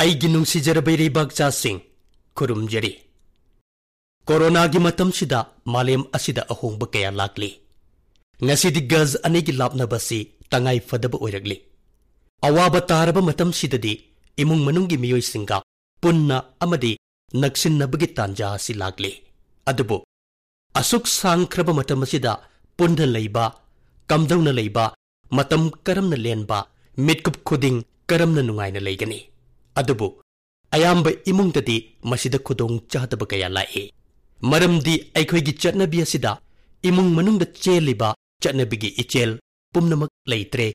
ꯑꯩꯒꯤ ꯅꯨꯡꯁꯤꯖꯔꯕ ꯏꯔꯩꯕꯥꯛꯆꯥꯁꯤꯡ ꯈꯨꯔꯨꯝꯖꯔꯤ꯫ ꯀꯣꯔꯣꯅꯥꯒꯤ ꯃꯇꯝꯁꯤꯗ ꯃꯥꯂꯦꯝ ꯑꯁꯤꯗ ꯑꯍꯣꯡꯕ ꯀꯌꯥ ꯂꯥꯛꯂꯤ꯫ ꯉꯁꯤꯗꯤ ꯒꯖ ꯑꯅꯤꯒꯤ ꯂꯥꯞꯅꯕꯁꯤ ꯇꯉꯥꯏ ꯐꯗꯕ ꯑꯣꯏꯔꯛꯂꯤ꯫ ꯑꯋꯥꯕ ꯇꯥꯔꯕ ꯃꯇꯝꯁꯤꯗꯗꯤ ꯏꯃꯨꯡ ꯃꯅꯨꯡꯒꯤ ꯃꯤꯑꯣꯏꯁꯤꯡꯒ ꯄꯨꯟꯅ ꯑꯃꯗꯤ ꯅꯛꯁꯤꯟꯅꯕꯒꯤ ꯇꯥꯟꯖꯥ ꯑꯁꯤ ꯂꯥꯛꯂꯤ꯫ ꯑꯗꯨꯕꯨ ꯑꯁꯨꯛ ꯁꯥꯡꯈ꯭ꯔꯕ ꯃꯇꯝ ꯑꯁꯤꯗ ꯄꯨꯟꯅ ꯂꯩꯕ, ꯀꯝꯗꯧꯅ ꯂꯩꯕ, ꯃꯇꯝ ꯀꯔꯝꯅ ꯂꯦꯟꯕ, ꯃꯤꯠꯀꯨꯞ ꯈꯨꯗꯤꯡ ꯀꯔꯝꯅ ꯅꯨꯡꯉꯥꯏꯅ ꯂꯩꯒꯅꯤ? ꯑꯗꯨꯕꯨ ꯑꯌꯥꯝꯕ ꯏꯃꯨꯡꯗꯗꯤ ꯃꯁꯤꯗ ꯈꯨꯗꯣꯡ ꯆꯥꯗꯕ ꯀꯌꯥ ꯂꯥꯛꯏ꯫ ꯃꯔꯝꯗꯤ ꯑꯩꯈꯣꯏꯒꯤ ꯆꯠꯅꯕꯤ ꯑꯁꯤꯗ ꯏꯃꯨꯡ ꯃꯅꯨꯡꯗ ꯆꯦꯜꯂꯤꯕ ꯆꯠꯅꯕꯤꯒꯤ ꯏꯆꯦꯜ ꯄꯨꯝꯅꯃꯛ ꯂꯩꯇ꯭ꯔꯦ,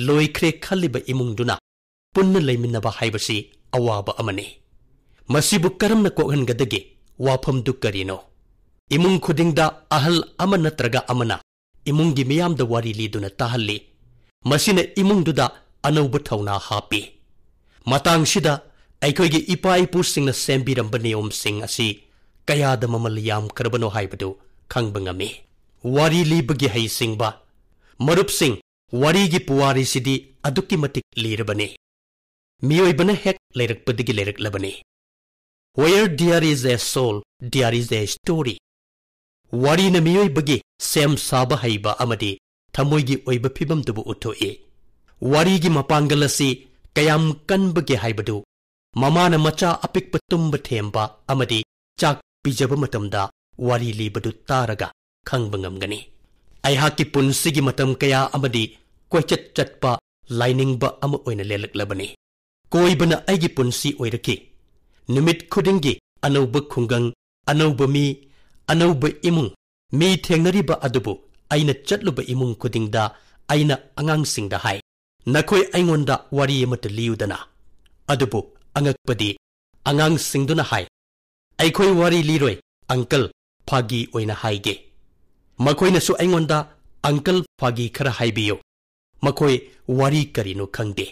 ꯂꯣꯏꯈ꯭ꯔꯦ ꯈꯜꯂꯤꯕ ꯏꯃꯨꯡꯗꯨꯅ ꯄꯨꯟꯅ ꯂꯩꯃꯤꯟꯅꯕ ꯍꯥꯏꯕꯁꯤ ꯑꯋꯥꯕ ꯑꯃꯅꯤ꯫ ꯃꯁꯤꯕꯨ ꯀꯔꯝꯅ ꯀꯣꯛꯍꯟꯒꯗꯒꯦ? ꯋꯥꯐꯝꯗꯨ ꯀꯔꯤꯅꯣ? ꯏꯃꯨꯡ ꯈꯨꯗꯤꯡꯗ ꯑꯍꯜ ꯑꯃ ꯅꯠꯇ꯭ꯔꯒ ꯑꯃꯅ ꯏꯃꯨꯡꯒꯤ ꯃꯤꯌꯥꯝꯗ ꯋꯥꯔꯤ ꯂꯤꯗꯨꯅ ꯇꯥꯍꯜꯂꯤ꯫ ꯃꯁꯤꯅ ꯏꯃꯨꯡꯗꯨꯗ ꯑꯅꯧꯕ ꯊꯧꯅꯥ ꯍꯥꯞꯄꯤ꯫ ꯃꯇꯥꯡꯁꯤꯗ ꯑꯩꯈꯣꯏꯒꯤ ꯏꯄꯥ ꯏꯄꯨꯁꯤꯡꯅ ꯁꯦꯝꯕꯤꯔꯝꯕ ꯅꯤꯌꯣꯝꯁꯤꯡ ꯑꯁꯤ ꯀꯌꯥꯗ ꯃꯃꯜ ꯌꯥꯝꯈ꯭ꯔꯕꯅꯣ ꯍꯥꯏꯕꯗꯨ ꯈꯪꯕ ꯉꯝꯃꯤ꯫ ꯋꯥꯔꯤ ꯂꯤꯕꯒꯤ ꯍꯩꯁꯤꯡꯕ ꯃꯔꯨꯞꯁꯤꯡ, ꯋꯥꯔꯤꯒꯤ ꯄꯨꯋꯥꯔꯤꯁꯤꯗꯤ ꯑꯗꯨꯛꯀꯤ ꯃꯇꯤꯛ ꯂꯤꯔꯕꯅꯤ꯫ ꯃꯤꯑꯣꯏꯕꯅ ꯍꯦꯛ ꯂꯩꯔꯛꯄꯗꯒꯤ ꯂꯩꯔꯛꯂꯕꯅꯤ꯫ Where there is a soul, there is a story. ꯋꯥꯔꯤꯅ ꯃꯤꯑꯣꯏꯕꯒꯤ ꯁꯦꯝ ꯁꯥꯕ ꯍꯩꯕ ꯑꯃꯗꯤ ꯊꯃꯣꯏꯒꯤ ꯑꯣꯏꯕ ꯐꯤꯕꯝꯗꯨꯕꯨ ꯎꯠꯊꯣꯛꯏ꯫ ꯋꯥꯔꯤꯒꯤ ꯃꯄꯥꯡꯒꯜ ꯑꯁꯤ ꯀꯌꯥꯝ ꯀꯟꯕꯒꯦ ꯍꯥꯏꯕꯗු ꯃꯃꯥꯅ ꯃꯆꯥ ꯑꯄꯤꯛꯄ ꯇꯨꯝꯕ ꯊꯦꯝꯕ ꯑꯃꯗꯤ ꯆꯥꯛ ꯄꯤꯖꯕ ꯃꯇꯝꯗ ꯋꯥꯔꯤ ꯂꯤꯕꯗꯨ ꯇꯥꯔꯒ ꯈꯪꯕ ꯉꯝꯒꯅꯤ꯫ ꯑꯩꯍꯥꯛꯀꯤ ꯄꯨꯟꯁꯤꯒꯤ ꯃꯇꯝ ꯀꯌꯥ ꯑꯃꯗꯤ ꯀꯣꯏꯆꯠ ꯆꯠꯄ, ꯂꯥꯏꯅꯤꯡꯕ ꯑꯃ ꯑꯣꯏꯅ ꯂꯦꯜꯂꯛꯂꯕꯅꯤ꯫ ꯀꯣꯏꯕꯅ ꯑꯩꯒꯤ ꯄꯨꯟꯁꯤ ꯑꯣꯏꯔꯛꯈꯤ꯫ ꯅꯨꯃꯤꯠ ꯈꯨꯗꯤꯡꯒꯤ ꯑꯅꯧꯕ ꯈꯨꯡꯒꯪ, ꯑꯅꯧꯕ ꯃꯤ, ꯑꯅꯧꯕ ꯏꯃꯨꯡ, ꯃꯤ ꯊꯦꯡꯅꯔꯤꯕ ꯑꯗꯨꯕꯨ ꯑꯩꯅ ꯆꯠꯂꯨꯕ ꯏꯃꯨꯡ ꯈꯨꯗꯤꯡꯗ ꯑꯩꯅ ꯑꯉꯥꯡꯁꯤꯡꯗ ꯍꯥꯏ, ꯅꯈꯣꯏ ꯑꯩꯉꯣꯟꯗ ꯋꯥꯔꯤ ꯑꯃꯠꯇ ꯂꯤꯌꯨꯗꯅ꯫ ꯑꯗꯨꯕꯨ ꯑꯉꯛꯄꯗꯤ ꯑꯉꯥꯡꯁꯤꯡꯗꯨꯅ ꯍꯥꯏ, ꯑꯩꯈꯣꯏ ꯋꯥꯔꯤ ꯂꯤꯔꯣꯏ ꯑꯪꯀꯜ, ꯐꯥꯒꯤ ꯑꯣꯏꯅ ꯍꯥꯏꯒꯦ꯫ ꯃꯈꯣꯏꯅꯁꯨ ꯑꯩꯉꯣꯟꯗ ꯑꯪꯀꯜ ꯐꯥꯒꯤ ꯈꯔ ꯍꯥꯏꯕꯤꯌꯨ꯫ ꯃꯈꯣꯏ ꯋꯥꯔꯤ ꯀꯔꯤꯅꯣ ꯈꯪꯗꯦ꯫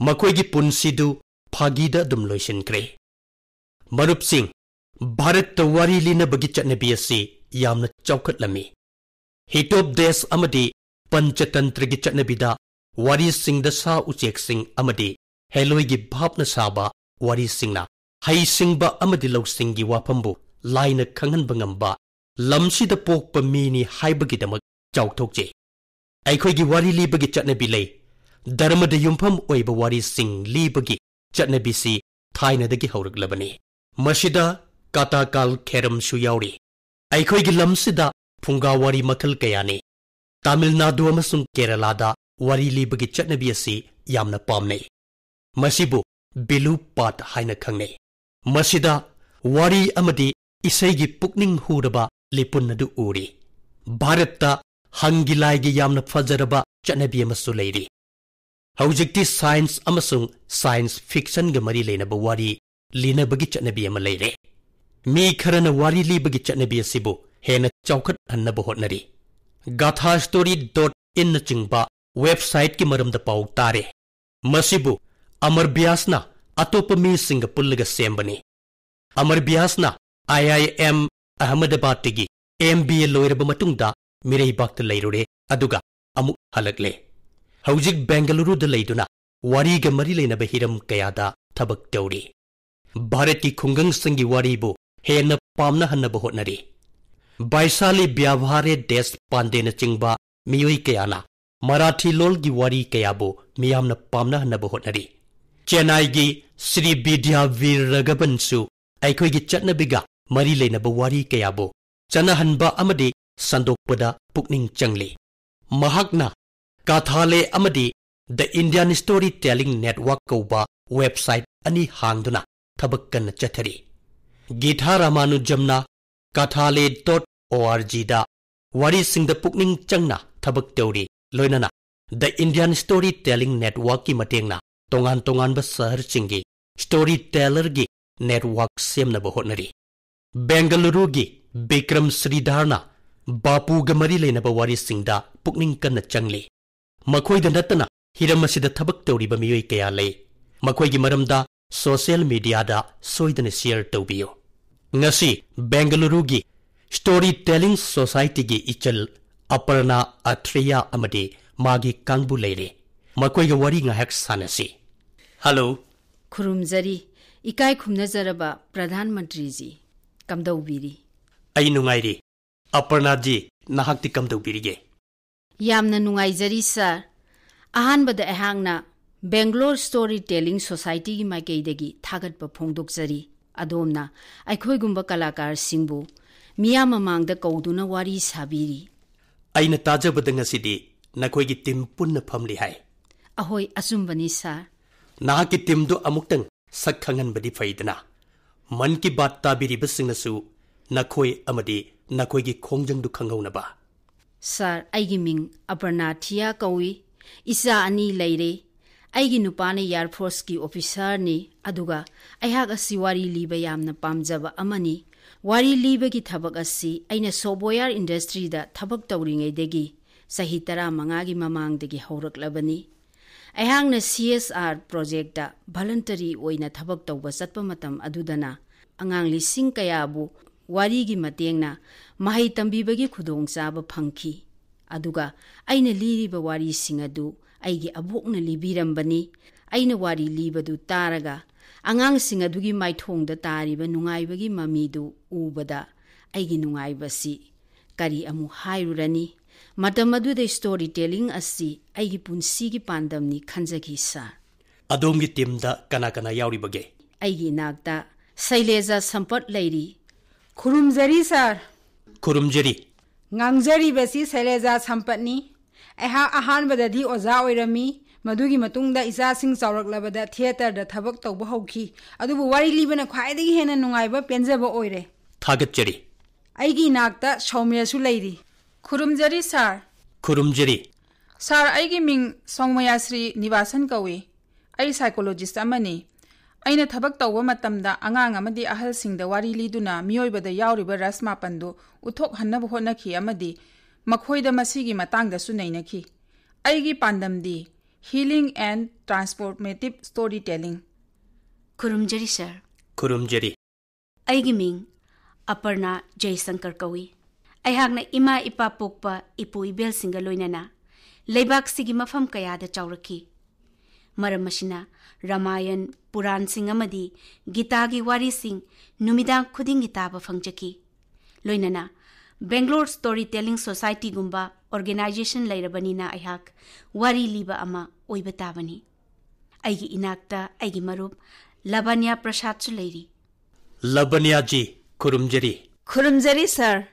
ꯃꯈꯣꯏꯒꯤ ꯄꯨꯟꯁꯤꯗꯨ ꯐꯥꯒꯤꯗ ꯑꯗꯨꯝ ꯂꯣꯏꯁꯤꯟꯈ꯭ꯔꯦ꯫ ꯃꯔꯨꯞꯁꯤꯡ, ꯚꯥꯔꯠꯇ ꯋꯥꯔꯤ ꯂꯤꯅꯕꯒꯤ ꯆꯠꯅꯕꯤ ꯑꯁꯤ ꯌꯥꯝꯅ ꯆꯥꯎꯈꯠꯂꯝꯃꯤ꯫ ꯍꯤꯇꯣꯞ ꯗꯦꯁ ꯑꯃꯗꯤ ꯄꯟꯆꯇꯟꯇ꯭ꯔꯒꯤ ꯆꯠꯅꯕꯤꯗ ꯋꯥꯔꯤꯁꯤꯡꯗ ꯁꯥ ꯎꯆꯦꯛꯁꯤꯡ ꯑꯃꯗꯤ ꯍꯦꯂꯣꯏꯒꯤ ꯚꯥꯞꯅ ꯁꯥꯕ ꯋꯥꯔꯤꯁꯤꯡꯅ ꯍꯩꯁꯤꯡꯕ ꯑꯃꯗꯤ ꯂꯧꯁꯤꯡꯒꯤ ꯋꯥꯐꯝꯕꯨ ꯂꯥꯏꯅ ꯈꯪꯍꯟꯕ ꯉꯝꯕ ꯂꯝꯁꯤꯗ ꯄꯣꯛꯄ ꯃꯤꯅꯤ ꯍꯥꯏꯕꯒꯤꯗꯃꯛ ꯆꯥꯎꯊꯣꯛꯆꯩ꯫ ꯑꯩꯈꯣꯏꯒꯤ ꯋꯥꯔꯤ ꯂꯤꯕꯒꯤ ꯆꯠꯅꯕꯤ ꯂꯩ꯫ ꯙꯔꯃꯗ ꯌꯨꯝꯐꯝ ꯑꯣꯏꯕ ꯋꯥꯔꯤꯁꯤꯡ ꯂꯤꯕꯒꯤ ꯆꯠꯅꯕꯤꯁꯤ ꯊꯥꯏꯅꯗꯒꯤ ꯍꯧꯔꯛꯂꯕꯅꯤ꯫ ꯃꯁꯤꯗ ꯀꯥꯇꯥꯀꯥꯜ ꯈꯦꯔꯝꯁꯨ ꯌꯥꯎꯔꯤ꯫ ꯑꯩꯈꯣꯏꯒꯤ ꯂꯝꯁꯤꯗ ꯐꯨꯡꯒꯥꯋꯥꯔꯤ ꯃꯈꯜ ꯀꯌꯥꯅꯤ꯫ ꯇꯥꯃꯤꯜ ꯅꯥꯗꯨ ꯑꯃꯁꯨꯡ ꯀꯦꯔꯂꯥꯗ ꯋꯥꯔꯤ ꯂꯤꯕꯒꯤ ꯆꯠꯅꯕꯤ ꯑꯁꯤ ꯌꯥꯝꯅ ꯄꯥꯝꯅꯩ꯫ ꯃꯁꯤꯕꯨ ꯕꯤꯂꯨ ꯄꯥꯠ ꯍꯥꯏꯅ ꯈꯪꯅꯩ꯫ ꯃꯁꯤꯗ ꯋꯥꯔꯤ ꯑꯃꯗꯤ ꯏꯁꯩꯒꯤ ꯄꯨꯛꯅꯤꯡ ꯍꯨꯔꯕ ꯂꯤꯄꯨꯟ ꯑꯗꯨ ꯎꯔꯤ꯫ ꯚꯥꯔꯠꯇ ꯍꯪꯒꯤ ꯂꯥꯏꯒꯤ ꯌꯥꯝꯅ ꯐꯖꯔꯕ ꯆꯠꯅꯕꯤ ꯑꯃꯁꯨ ꯂꯩꯔꯤ꯫ ꯍꯧꯖꯤꯛꯇꯤ ꯁꯥꯏꯟꯁ ꯑꯃꯁꯨꯡ ꯁꯥꯏꯟꯁ ꯐꯤꯛꯁꯟꯒ ꯃꯔꯤ ꯂꯩꯅꯕ ꯋꯥꯔꯤ ꯂꯤꯅꯕꯒꯤ ꯆꯠꯅꯕꯤ ꯑꯃ ꯂꯩꯔꯦ꯫ ꯃꯤ ꯈꯔꯅ ꯋꯥꯔꯤ ꯂꯤꯕꯒꯤ ꯆꯠꯅꯕꯤ ꯑꯁꯤꯕꯨ ꯍꯦꯟꯅ ꯆꯥꯎꯈꯠꯍꯟꯅꯕ ꯍꯣꯠꯅꯔꯤ꯫ gaathastory.in ꯅꯆꯤꯡꯕ ꯋꯦꯕꯁꯥꯏꯠꯀꯤ ꯃꯔꯝꯗ ꯄꯥꯎ ꯇꯥꯔꯦ꯫ ꯃꯁꯤꯕꯨ ꯑꯃꯔ ꯕ꯭ꯌꯥꯁꯅ ꯑꯇꯣꯞꯄ ꯃꯤꯁꯤꯡꯒ ꯄꯨꯜꯂꯒ ꯁꯦꯝꯕꯅꯤ꯫ ꯑꯃꯔ ꯕ꯭ꯌꯥꯁꯅ IIM ꯑꯍꯃꯗꯕꯥꯗꯇꯒꯤ MBA ꯂꯣꯏꯔꯕ ꯃꯇꯨꯡꯗ ꯃꯤꯔꯩꯕꯥꯛꯇ ꯂꯩꯔꯨꯔꯦ ꯑꯗꯨꯒ ꯑꯃꯨꯛ ꯍꯜꯂꯛꯂꯦ꯫ ꯍꯧꯖꯤꯛ ꯕꯦꯡꯒꯂꯨꯔꯨꯗ ꯂꯩꯗꯨꯅ ꯋꯥꯔꯤꯒ ꯃꯔꯤ ꯂꯩꯅꯕ ꯍꯤꯔꯝ ꯀꯌꯥꯗ ꯊꯕꯛ ꯇꯧꯔꯤ꯫ ꯚꯥꯔꯠꯀꯤ ꯈꯨꯡꯒꯪꯁꯤꯡꯒꯤ ꯋꯥꯔꯤꯕꯨ ꯍꯦꯟꯅ ꯄꯥꯝꯅꯍꯟꯅꯕ ꯍꯣꯠꯅꯔꯤ꯫ ꯕꯥꯏꯁꯥꯂꯤ ꯕ꯭ꯌꯥꯚꯥꯔꯦ ꯗꯦꯁꯄꯥꯟꯗꯦꯅꯆꯤꯡꯕ ꯃꯤꯑꯣꯏ ꯀꯌꯥꯅ ꯃꯔꯥꯊꯤ ꯂꯣꯜꯒꯤ ꯋꯥꯔꯤ ꯀꯌꯥꯕꯨ ꯃꯤꯌꯥꯝꯅ ꯄꯥꯝꯅꯍꯟꯅꯕ ꯍꯣꯠꯅꯔꯤ꯫ ꯆꯦꯟꯅꯥꯏꯒꯤ ꯁ꯭ꯔꯤ ꯕꯤꯗ꯭ꯌꯥꯚꯤꯔ ꯔꯥꯘꯕꯟꯁꯨ ꯑꯩꯈꯣꯏꯒꯤ ꯆꯠꯅꯕꯤꯒ ꯃꯔꯤ ꯂꯩꯅꯕ ꯋꯥꯔꯤ ꯀꯌꯥꯕꯨ ꯆꯠꯅꯍꯟꯕ ꯑꯃꯗꯤ ꯁꯟꯗꯣꯛꯄꯗ ꯄꯨꯛꯅꯤꯡ ꯆꯪꯂꯤ꯫ ꯃꯍꯥꯛꯅ ꯀꯥꯊꯥꯂꯦ ꯑꯃꯗꯤ ꯗ ꯏꯟꯗꯤꯌꯟ ꯁ꯭ꯇꯣꯔꯤ ꯇꯦꯂꯤꯡ ꯅꯦꯠꯋꯥꯔꯛ ꯀꯧꯕ ꯋꯦꯕꯁꯥꯏꯠ ꯑꯅꯤ ꯍꯥꯡꯗꯨꯅ ꯊꯕꯛ ꯀꯟꯅ ꯆꯠꯊꯔꯤ꯫ ꯒꯤꯊꯥ ꯔꯥꯃꯥꯅꯨꯖꯝꯅ kathale.org ꯗ ꯋꯥꯔꯤꯁꯤꯡꯗ ꯄꯨꯛꯅꯤꯡ ꯆꯪꯅ ꯊꯕꯛ ꯇꯧꯔꯤ꯫ ꯂꯣꯏꯅꯅ ꯗ ꯏꯟꯗꯤꯌꯟ ꯁ꯭ꯇꯣꯔꯤ ꯇꯦꯂꯤꯡ ꯅꯦꯠꯋꯥꯔꯛꯀꯤ ꯃꯇꯦꯡꯅ ꯇꯣꯉꯥꯟ ꯇꯣꯉꯥꯟꯕ ꯁꯍꯔꯁꯤꯡꯒꯤ ꯁ꯭ꯇꯣꯔꯤ ꯇꯦꯂꯔꯒꯤ ꯅꯦꯠꯋꯥꯔꯛ ꯁꯦꯝꯅꯕ ꯍꯣꯠꯅꯔꯤ꯫ ꯕꯦꯡꯒꯂꯨꯔꯨꯒꯤ ꯕꯤꯀ꯭ꯔꯝ ꯁ꯭ꯔꯤꯙꯔꯅ ꯕꯥꯄꯨꯒ ꯃꯔꯤ ꯂꯩꯅꯕ ꯋꯥꯔꯤꯁꯤꯡꯗ ꯄꯨꯛꯅꯤꯡ ꯀꯟꯅ ꯆꯪꯂꯤ꯫ ꯃꯈꯣꯏꯗ ꯅꯠꯇꯅ ꯍꯤꯔꯝ ꯑꯁꯤꯗ ꯊꯕꯛ ꯇꯧꯔꯤꯕ ꯃꯤꯑꯣꯏ ꯀꯌꯥ ꯂꯩ꯫ ꯃꯈꯣꯏꯒꯤ ꯃꯔꯝꯗ ꯁꯣꯁꯤꯌꯦꯜ ꯃꯤꯗꯤꯌꯥꯗ ꯁꯣꯏꯗꯅ ꯁꯤꯌꯔ ꯇꯧꯕꯤꯌꯨ꯫ ꯉꯁꯤ ꯕꯦꯡꯒꯂꯨꯔꯨꯒꯤ ꯁ꯭ꯇꯣꯔꯤ ꯇꯦꯂꯤꯡ ꯁꯣꯁꯥꯏꯇꯤꯒꯤ ꯏꯆꯜ ꯑꯄꯔꯅꯥ ꯑꯊ꯭ꯔꯦꯌꯥ ꯑꯃꯗꯤ ꯃꯥꯒꯤ ꯀꯥꯡꯕꯨ ꯂꯩꯔꯦ꯫ ꯃꯈꯣꯏꯒ ꯋꯥꯔꯤ ꯉꯥꯏꯍꯥꯛ ꯁꯥꯟꯅꯁꯤ꯫ ꯍꯜꯂꯣ, ꯈꯨꯔꯨꯝꯖꯔꯤ ꯏꯀꯥꯏ ꯈꯨꯝꯅꯖꯔꯕ ꯄ꯭ꯔꯙꯥꯟ ꯃꯟꯇ꯭ꯔꯤꯖꯤ ꯀꯝꯗꯧꯕꯤꯔꯤ ꯑꯩ ꯅꯨꯡꯉꯥꯏꯔꯤ ꯑꯄꯔꯅꯥꯖꯤ ꯅꯍꯥꯛꯇꯤ ꯀꯝꯗꯧꯕꯤꯔꯤꯒꯦ ꯌꯥꯝꯅ ꯅꯨꯡꯉꯥꯏꯖꯔꯤ ꯁꯔ ꯑꯍꯥꯟꯕꯗ ꯑꯩꯍꯥꯛꯅ ꯕꯦꯡꯒ꯭ꯂꯣꯔ ꯁ꯭ꯇꯣꯔꯤ ꯇꯦꯂꯤꯡ ꯁꯣꯁꯥꯏꯇꯤꯒꯤ ꯃꯥꯏꯀꯩꯗꯒꯤ ꯊꯥꯒꯠꯄ ꯐꯣꯡꯗꯣꯛꯆꯔꯤ ꯑꯗꯣꯝꯅ ꯑꯩꯈꯣꯏꯒꯨꯝꯕ ꯀꯂꯥꯀꯥꯔꯁꯤꯡꯕꯨ ꯃꯤꯌꯥꯝ ꯃꯃꯥꯡꯗ ꯀꯧꯗꯨꯅ ꯋꯥꯔꯤ ꯁꯥꯕꯤꯔꯤ ꯑꯩꯅ ꯇꯥꯖꯕꯗ ꯉꯁꯤꯗꯤ ꯅꯈꯣꯏꯒꯤ ꯇꯤꯝ ꯄꯨꯟꯅ ꯐꯝꯂꯤ ꯍꯥꯏ ꯑꯍꯣꯏ ꯑꯆꯨꯝꯕꯅꯤ ꯁꯔ ꯅꯍꯥꯛꯀꯤ ꯇꯤꯝꯗꯨ ꯑꯃꯨꯛꯇꯪ ꯁꯛ ꯈꯪꯍꯟꯕꯗꯤ ꯐꯩꯗꯅ ꯃꯟ ꯀꯤ ꯕꯥꯠ ꯇꯥꯕꯤꯔꯤꯕꯁꯤꯡꯅꯁꯨ ꯅꯈꯣꯏ ꯑꯃꯗꯤ ꯅꯈꯣꯏꯒꯤ ꯈꯣꯡꯖꯪꯗꯨ ꯈꯪꯍꯧꯅꯕ ꯁꯔ ꯑꯩꯒꯤ ꯃꯤꯡ ꯑꯄꯔꯅꯥ ꯊꯤꯌꯥ ꯀꯧꯏ ꯏꯆꯥ ꯑꯅꯤ ꯂꯩꯔꯦ ꯑꯩꯒꯤ ꯅꯨꯄꯥꯅ ꯏꯌꯥꯔ ꯐꯣꯔꯁꯀꯤ ꯑꯣꯐꯤꯁꯥꯔꯅꯤ ꯑꯗꯨꯒ ꯑꯩꯍꯥꯛ ꯑꯁꯤ ꯋꯥꯔꯤ ꯂꯤꯕ ꯌꯥꯝꯅ ꯄꯥꯝꯖꯕ ꯑꯃꯅꯤ ꯋꯥꯔꯤ ꯂꯤꯕꯒꯤ ꯊꯕꯛ ꯑꯁꯤ ꯑꯩꯅ ꯁꯣꯞꯋꯦꯌꯔ ꯏꯟꯗꯁꯇ꯭ꯔꯤꯗ ꯊꯕꯛ ꯇꯧꯔꯤꯉꯩꯗꯒꯤ ꯆꯍꯤ 15ꯒꯤ ꯃꯃꯥꯡꯗꯒꯤ ꯍꯧꯔꯛꯂꯕꯅꯤ ꯑꯩꯍꯥꯛꯅ CSR ꯄ꯭ꯔꯣꯖꯦꯛꯇ ꯚꯂꯟꯇꯔꯤ ꯑꯣꯏꯅ ꯊꯕꯛ ꯇꯧꯕ ꯆꯠꯄ ꯃꯇꯝ ꯑꯗꯨꯗꯅ ꯑꯉꯥꯡ ꯂꯤꯁꯤꯡ ꯀꯌꯥꯕꯨ ꯋꯥꯔꯤꯒꯤ ꯃꯇꯦꯡꯅ ꯃꯍꯩ ꯇꯝꯕꯤꯕꯒꯤ ꯈꯨꯗꯣꯡꯆꯥꯕ ꯐꯪꯈꯤ ꯑꯗꯨꯒ ꯑꯩꯅ ꯂꯤꯔꯤꯕ ꯋꯥꯔꯤꯁꯤꯡ ꯑꯗꯨ ꯑꯩꯒꯤ ꯑꯕꯣꯛꯅ ꯂꯤꯕꯤꯔꯝꯕꯅꯤ ꯑꯩꯅ ꯋꯥꯔꯤ ꯂꯤꯕꯗꯨ ꯇꯥꯔꯒ ꯑꯉꯥꯡꯁꯤꯡ ꯑꯗꯨꯒꯤ ꯃꯥꯏꯊꯣꯡꯗ ꯇꯥꯔꯤꯕ ꯅꯨꯡꯉꯥꯏꯕꯒꯤ ꯃꯃꯤꯗꯨ ꯎꯕꯗ ꯑꯩꯒꯤ ꯅꯨꯡꯉꯥꯏꯕꯁꯤ ꯀꯔꯤ ꯑꯃꯨꯛ ꯍꯥꯏꯔꯨꯔꯅꯤ ꯃꯇꯝ ꯑꯗꯨꯗ ꯁ꯭ꯇꯣꯔꯤ ꯇꯦꯂꯤꯡ ꯑꯁꯤ ꯑꯩꯒꯤ ꯄꯨꯟꯁꯤꯒꯤ ꯄꯥꯟꯗꯝꯅꯤ ꯈꯟꯖꯈꯤ ꯁꯔ ꯑꯗꯣꯝꯒꯤ ꯇꯤꯝꯗ ꯀꯅꯥ ꯀꯅꯥ ꯌꯥꯎꯔꯤꯕꯒꯦ ꯑꯩꯒꯤ ꯏꯅꯥꯛꯇ ꯁꯩꯂꯦꯖꯥ ꯁꯝꯄꯠ ꯂꯩꯔꯤ ꯈꯨꯔꯨꯝꯖꯔꯤ ꯁꯔ ꯈꯨꯔꯨꯝꯖꯔꯤ ꯉꯥꯡꯖꯔꯤꯕꯁꯤ ꯁꯩꯂꯦꯖꯥ ꯁꯝꯄꯠꯅꯤ ꯑꯩꯍꯥꯛ ꯑꯍꯥꯟꯕꯗꯗꯤ ꯑꯣꯖꯥ ꯑꯣꯏꯔꯝꯃꯤ ꯃꯗꯨꯒꯤ ꯃꯇꯨꯡꯗ ꯏꯆꯥꯁꯤꯡ ꯆꯥꯎꯔꯛꯂꯕꯗ ꯊꯤꯌꯦꯇꯔꯗ ꯊꯕꯛ ꯇꯧꯕ ꯍꯧꯈꯤ ꯑꯗꯨꯕꯨ ꯋꯥꯔꯤ ꯂꯤꯕꯅ ꯈ꯭ꯋꯥꯏꯗꯒꯤ ꯍꯦꯟꯅ ꯅꯨꯡꯉꯥꯏꯕ ꯄꯦꯟꯖꯕ ꯑꯣꯏꯔꯦ ꯊꯥꯒꯠꯆꯔꯤ ꯑꯩꯒꯤ ꯏꯅꯥꯛꯇ ꯁꯧꯃ꯭ꯌꯁꯨ ꯂꯩꯔꯤ ꯈꯨꯔꯨꯝꯖꯔꯤ ꯁꯔ ꯈꯨꯔꯨꯝꯖꯔꯤ ꯁꯔ ꯑꯩꯒꯤ ꯃꯤꯡ ꯁꯣꯡꯃꯌꯥꯁ꯭ꯔꯤ ꯅꯤꯕꯥꯁꯟ ꯀꯧꯏ ꯑꯩ ꯁꯥꯏꯀꯣꯂꯣꯖꯤꯁꯠ ꯑꯃꯅꯤ ꯑꯩꯅ ꯊꯕꯛ ꯇꯧꯕ ꯃꯇꯝꯗ ꯑꯉꯥꯡ ꯑꯃꯗꯤ ꯑꯍꯜꯁꯤꯡꯗ ꯋꯥꯔꯤ ꯂꯤꯗꯨꯅ ꯃꯤꯑꯣꯏꯕꯗ ꯌꯥꯎꯔꯤꯕ ꯔꯁ ꯃꯥꯄꯟꯗꯨ ꯎꯠꯊꯣꯛꯍꯟꯅꯕ ꯍꯣꯠꯅꯈꯤ ꯑꯃꯗꯤ ꯃꯈꯣꯏꯗ ꯃꯁꯤꯒꯤ ꯃꯇꯥꯡꯗꯁꯨ ꯅꯩꯅꯈꯤ ꯑꯩꯒꯤ ꯄꯥꯟꯗꯝꯗꯤ healing an transformative story telling ꯈꯨꯔꯨꯝꯖꯔꯤ ꯁꯔ ꯈꯨꯔꯨꯝꯖꯔꯤ ꯑꯩꯒꯤ ꯃꯤꯡ ꯑꯄꯔꯅꯥ ꯖयशंकर ꯀꯧꯏ ꯑꯩꯍꯥꯛꯅ ꯏꯃꯥ ꯏꯄꯥ ꯄꯣꯛꯄ ꯏꯄꯨ ꯏꯕꯦꯜꯁꯤꯡꯒ ꯂꯣꯏꯅꯅ ꯂꯩꯕꯥꯛꯁꯤꯒꯤ ꯃꯐꯝ ꯀꯌꯥꯗ ꯆꯥꯎꯔꯛꯈꯤ ꯃꯔꯝ ꯑꯁꯤꯅ ꯔꯥꯃꯥꯌꯟ ꯄꯨꯔꯥꯟꯁꯤꯡ ꯑꯃꯗꯤ ꯒꯤꯇꯥꯒꯤ ꯋꯥꯔꯤꯁꯤꯡ ꯅꯨꯃꯤꯗꯥꯡ ꯈꯨꯗꯤꯡꯒꯤ ꯇꯥꯕ ꯐꯪꯖꯈꯤ ꯂꯣꯏꯅꯅ ꯕꯦꯡꯒ꯭ꯂꯣꯔ ꯁ꯭ꯇꯣꯔꯤ ꯇꯦꯂꯤꯡ ꯁꯣꯁꯥꯏꯇꯤꯒꯨꯝꯕ ꯑꯣꯔꯒꯅꯥꯏꯖꯦꯁꯟ ꯂꯩꯔꯕꯅꯤꯅ ꯑꯩꯍꯥꯛ ꯋꯥꯔꯤ ꯂꯤꯕ ꯑꯃ ꯑꯣꯏꯕ ꯇꯥꯕꯅꯤ ꯑꯩꯒꯤ ꯏꯅꯥꯛꯇ ꯑꯩꯒꯤ ꯃꯔꯨꯞ ꯂꯕꯟꯌꯥ ꯄ꯭ꯔꯁꯥꯗꯁꯨ ꯂꯩꯔꯤ ꯂꯕꯟꯌꯥꯖꯤ ꯈꯨꯔꯨꯝꯖꯔꯤ ꯈꯨꯔꯨꯝꯖꯔꯤ ꯁꯔ